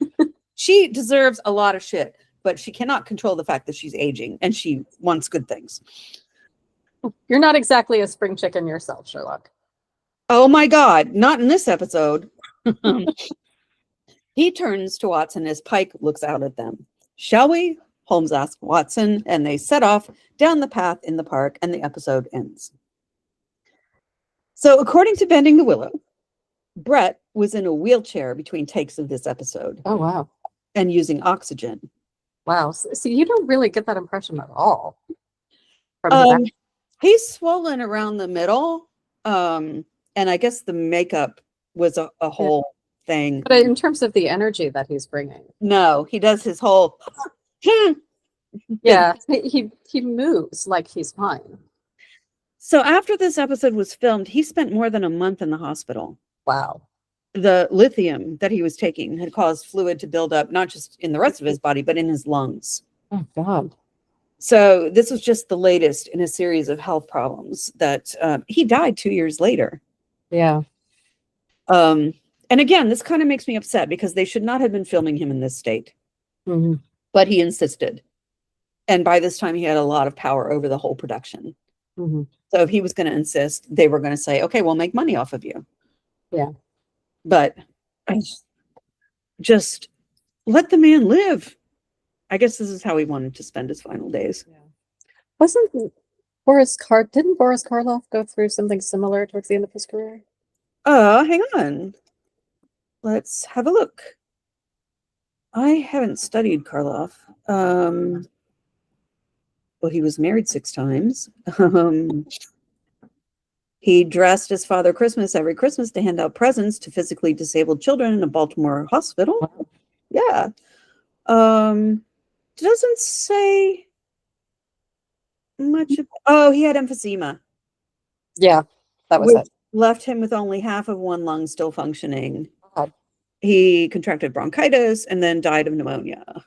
[SPEAKER 1] Yes. She deserves a lot of shit, but she cannot control the fact that she's aging and she wants good things.
[SPEAKER 2] You're not exactly a spring chicken yourself, Sherlock.
[SPEAKER 1] Oh my God, not in this episode. He turns to Watson as Pike looks out at them. Shall we? Holmes asks Watson, and they set off down the path in the park, and the episode ends. So, according to Bending the Willow, Brett was in a wheelchair between takes of this episode.
[SPEAKER 2] Oh, wow.
[SPEAKER 1] And using oxygen.
[SPEAKER 2] Wow. So you don't really get that impression at all.
[SPEAKER 1] He's swollen around the middle. And I guess the makeup was a whole thing.
[SPEAKER 2] But in terms of the energy that he's bringing.
[SPEAKER 1] No, he does his whole...
[SPEAKER 2] Yeah, he moves like he's fine.
[SPEAKER 1] So after this episode was filmed, he spent more than a month in the hospital.
[SPEAKER 2] Wow.
[SPEAKER 1] The lithium that he was taking had caused fluid to build up, not just in the rest of his body, but in his lungs.
[SPEAKER 2] Oh, God.
[SPEAKER 1] So this was just the latest in a series of health problems that he died 2 years later.
[SPEAKER 2] Yeah.
[SPEAKER 1] And again, this kind of makes me upset because they should not have been filming him in this state.
[SPEAKER 2] Mm-hmm.
[SPEAKER 1] But he insisted. And by this time, he had a lot of power over the whole production.
[SPEAKER 2] Mm-hmm.
[SPEAKER 1] So if he was going to insist, they were going to say, okay, we'll make money off of you.
[SPEAKER 2] Yeah.
[SPEAKER 1] But just let the man live. I guess this is how he wanted to spend his final days.
[SPEAKER 2] Yeah. Didn't Boris Karloff go through something similar towards the end of his career?
[SPEAKER 1] Hang on. Let's have a look. I haven't studied Karloff. Well, he was married 6 times. He dressed as Father Christmas every Christmas to hand out presents to physically disabled children in a Baltimore hospital. Wow. Yeah. Doesn't say much. He had emphysema.
[SPEAKER 2] Yeah, that was it.
[SPEAKER 1] Left him with only half of one lung still functioning.
[SPEAKER 2] God.
[SPEAKER 1] He contracted bronchitis and then died of pneumonia.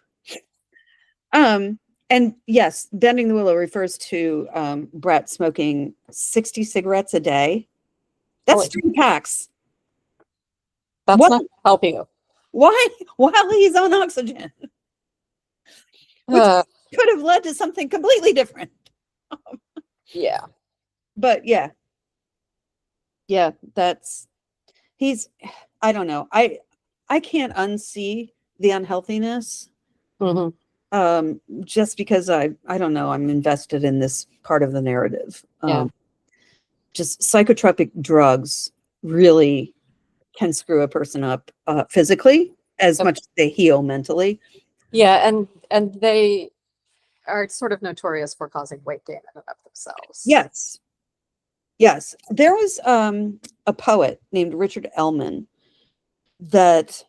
[SPEAKER 1] And yes, Bending the Willow refers to Brett smoking 60 cigarettes a day. That's 3 packs.
[SPEAKER 2] That's not helping you.
[SPEAKER 1] Why? While he's on oxygen. Which could have led to something completely different.
[SPEAKER 2] Yeah.
[SPEAKER 1] But yeah. Yeah, I don't know. I can't unsee the unhealthiness.
[SPEAKER 2] Mm-hmm.
[SPEAKER 1] Just because I don't know, I'm invested in this part of the narrative. Just psychotropic drugs really can screw a person up physically as much as they heal mentally.
[SPEAKER 2] Yeah, and they are sort of notorious for causing weight gain in and of themselves.
[SPEAKER 1] Yes. There was a poet named Richard Ellman that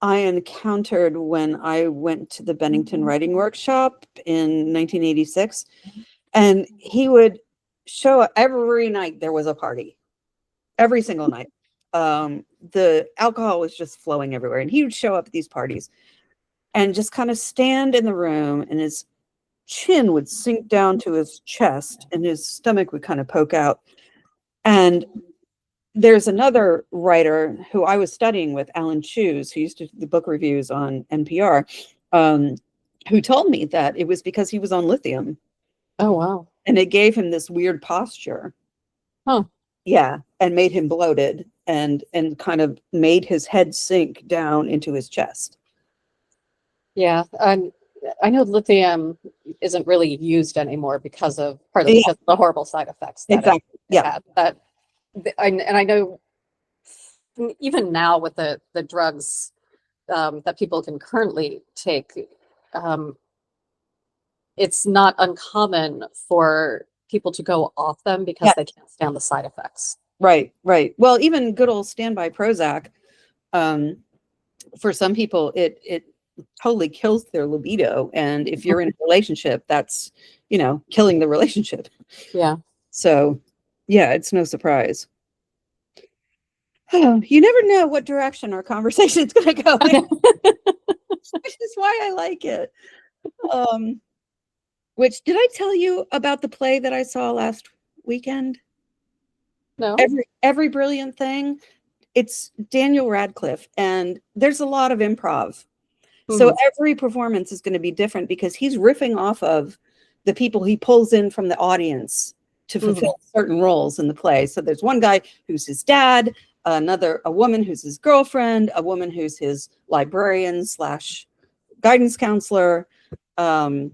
[SPEAKER 1] I encountered when I went to the Bennington Writing Workshop in 1986. And he would show up every night. There was a party every single night. The alcohol was just flowing everywhere. And he would show up at these parties and just kind of stand in the room, and his chin would sink down to his chest and his stomach would kind of poke out. And there's another writer who I was studying with, Alan Chews, who used to do the book reviews on NPR, who told me that it was because he was on lithium.
[SPEAKER 2] Oh, wow.
[SPEAKER 1] And it gave him this weird posture.
[SPEAKER 2] Huh.
[SPEAKER 1] Yeah, and made him bloated and kind of made his head sink down into his chest.
[SPEAKER 2] Yeah, I know lithium isn't really used anymore because of partly because of the horrible side effects that
[SPEAKER 1] exactly.
[SPEAKER 2] it had. But and I know even now with the drugs that people can currently take, it's not uncommon for people to go off them because they can't stand the side effects.
[SPEAKER 1] Right. Well, even good old standby Prozac, for some people, it totally kills their libido. And if you're in a relationship, that's, killing the relationship.
[SPEAKER 2] Yeah.
[SPEAKER 1] So, yeah, it's no surprise. Oh, you never know what direction our conversation is going to go in, which is why I like it. Which, did I tell you about the play that I saw last weekend?
[SPEAKER 2] No.
[SPEAKER 1] Every Brilliant Thing. It's Daniel Radcliffe, and there's a lot of improv. So every performance is going to be different because he's riffing off of the people he pulls in from the audience to fulfill certain roles in the play. So there's one guy who's his dad, a woman who's his girlfriend, a woman who's his librarian / guidance counselor. And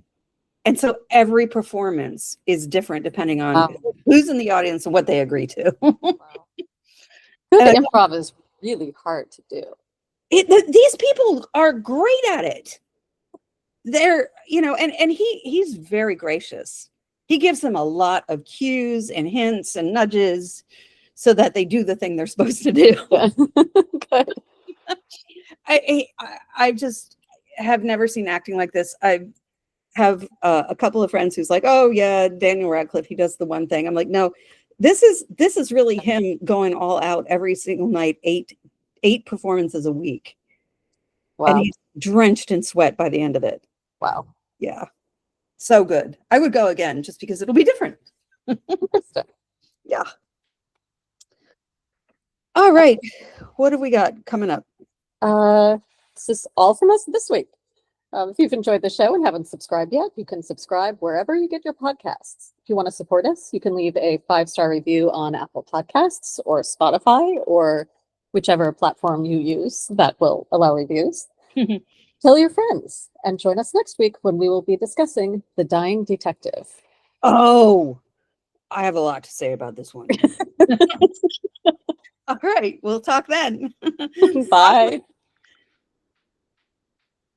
[SPEAKER 1] so every performance is different depending on who's in the audience and what they agree to.
[SPEAKER 2] Good improv is really hard to do.
[SPEAKER 1] These people are great at it. They're, and he's very gracious. He gives them a lot of cues and hints and nudges so that they do the thing they're supposed to do.
[SPEAKER 2] Good.
[SPEAKER 1] I just have never seen acting like this. I have a couple of friends who's like, oh yeah, Daniel Radcliffe, he does the one thing. I'm like, no, this is really him going all out every single night, eight performances a week.
[SPEAKER 2] Wow.
[SPEAKER 1] And he's drenched in sweat by the end of it.
[SPEAKER 2] Wow.
[SPEAKER 1] Yeah. So good. I would go again just because it'll be different. Yeah. All right. What have we got coming up?
[SPEAKER 2] This is all from us this week. If you've enjoyed the show and haven't subscribed yet, you can subscribe wherever you get your podcasts. If you want to support us, you can leave a 5-star review on Apple Podcasts or Spotify or whichever platform you use that will allow reviews. Tell your friends and join us next week when we will be discussing The Dying Detective.
[SPEAKER 1] Oh, I have a lot to say about this one. All right, we'll talk then.
[SPEAKER 2] Bye.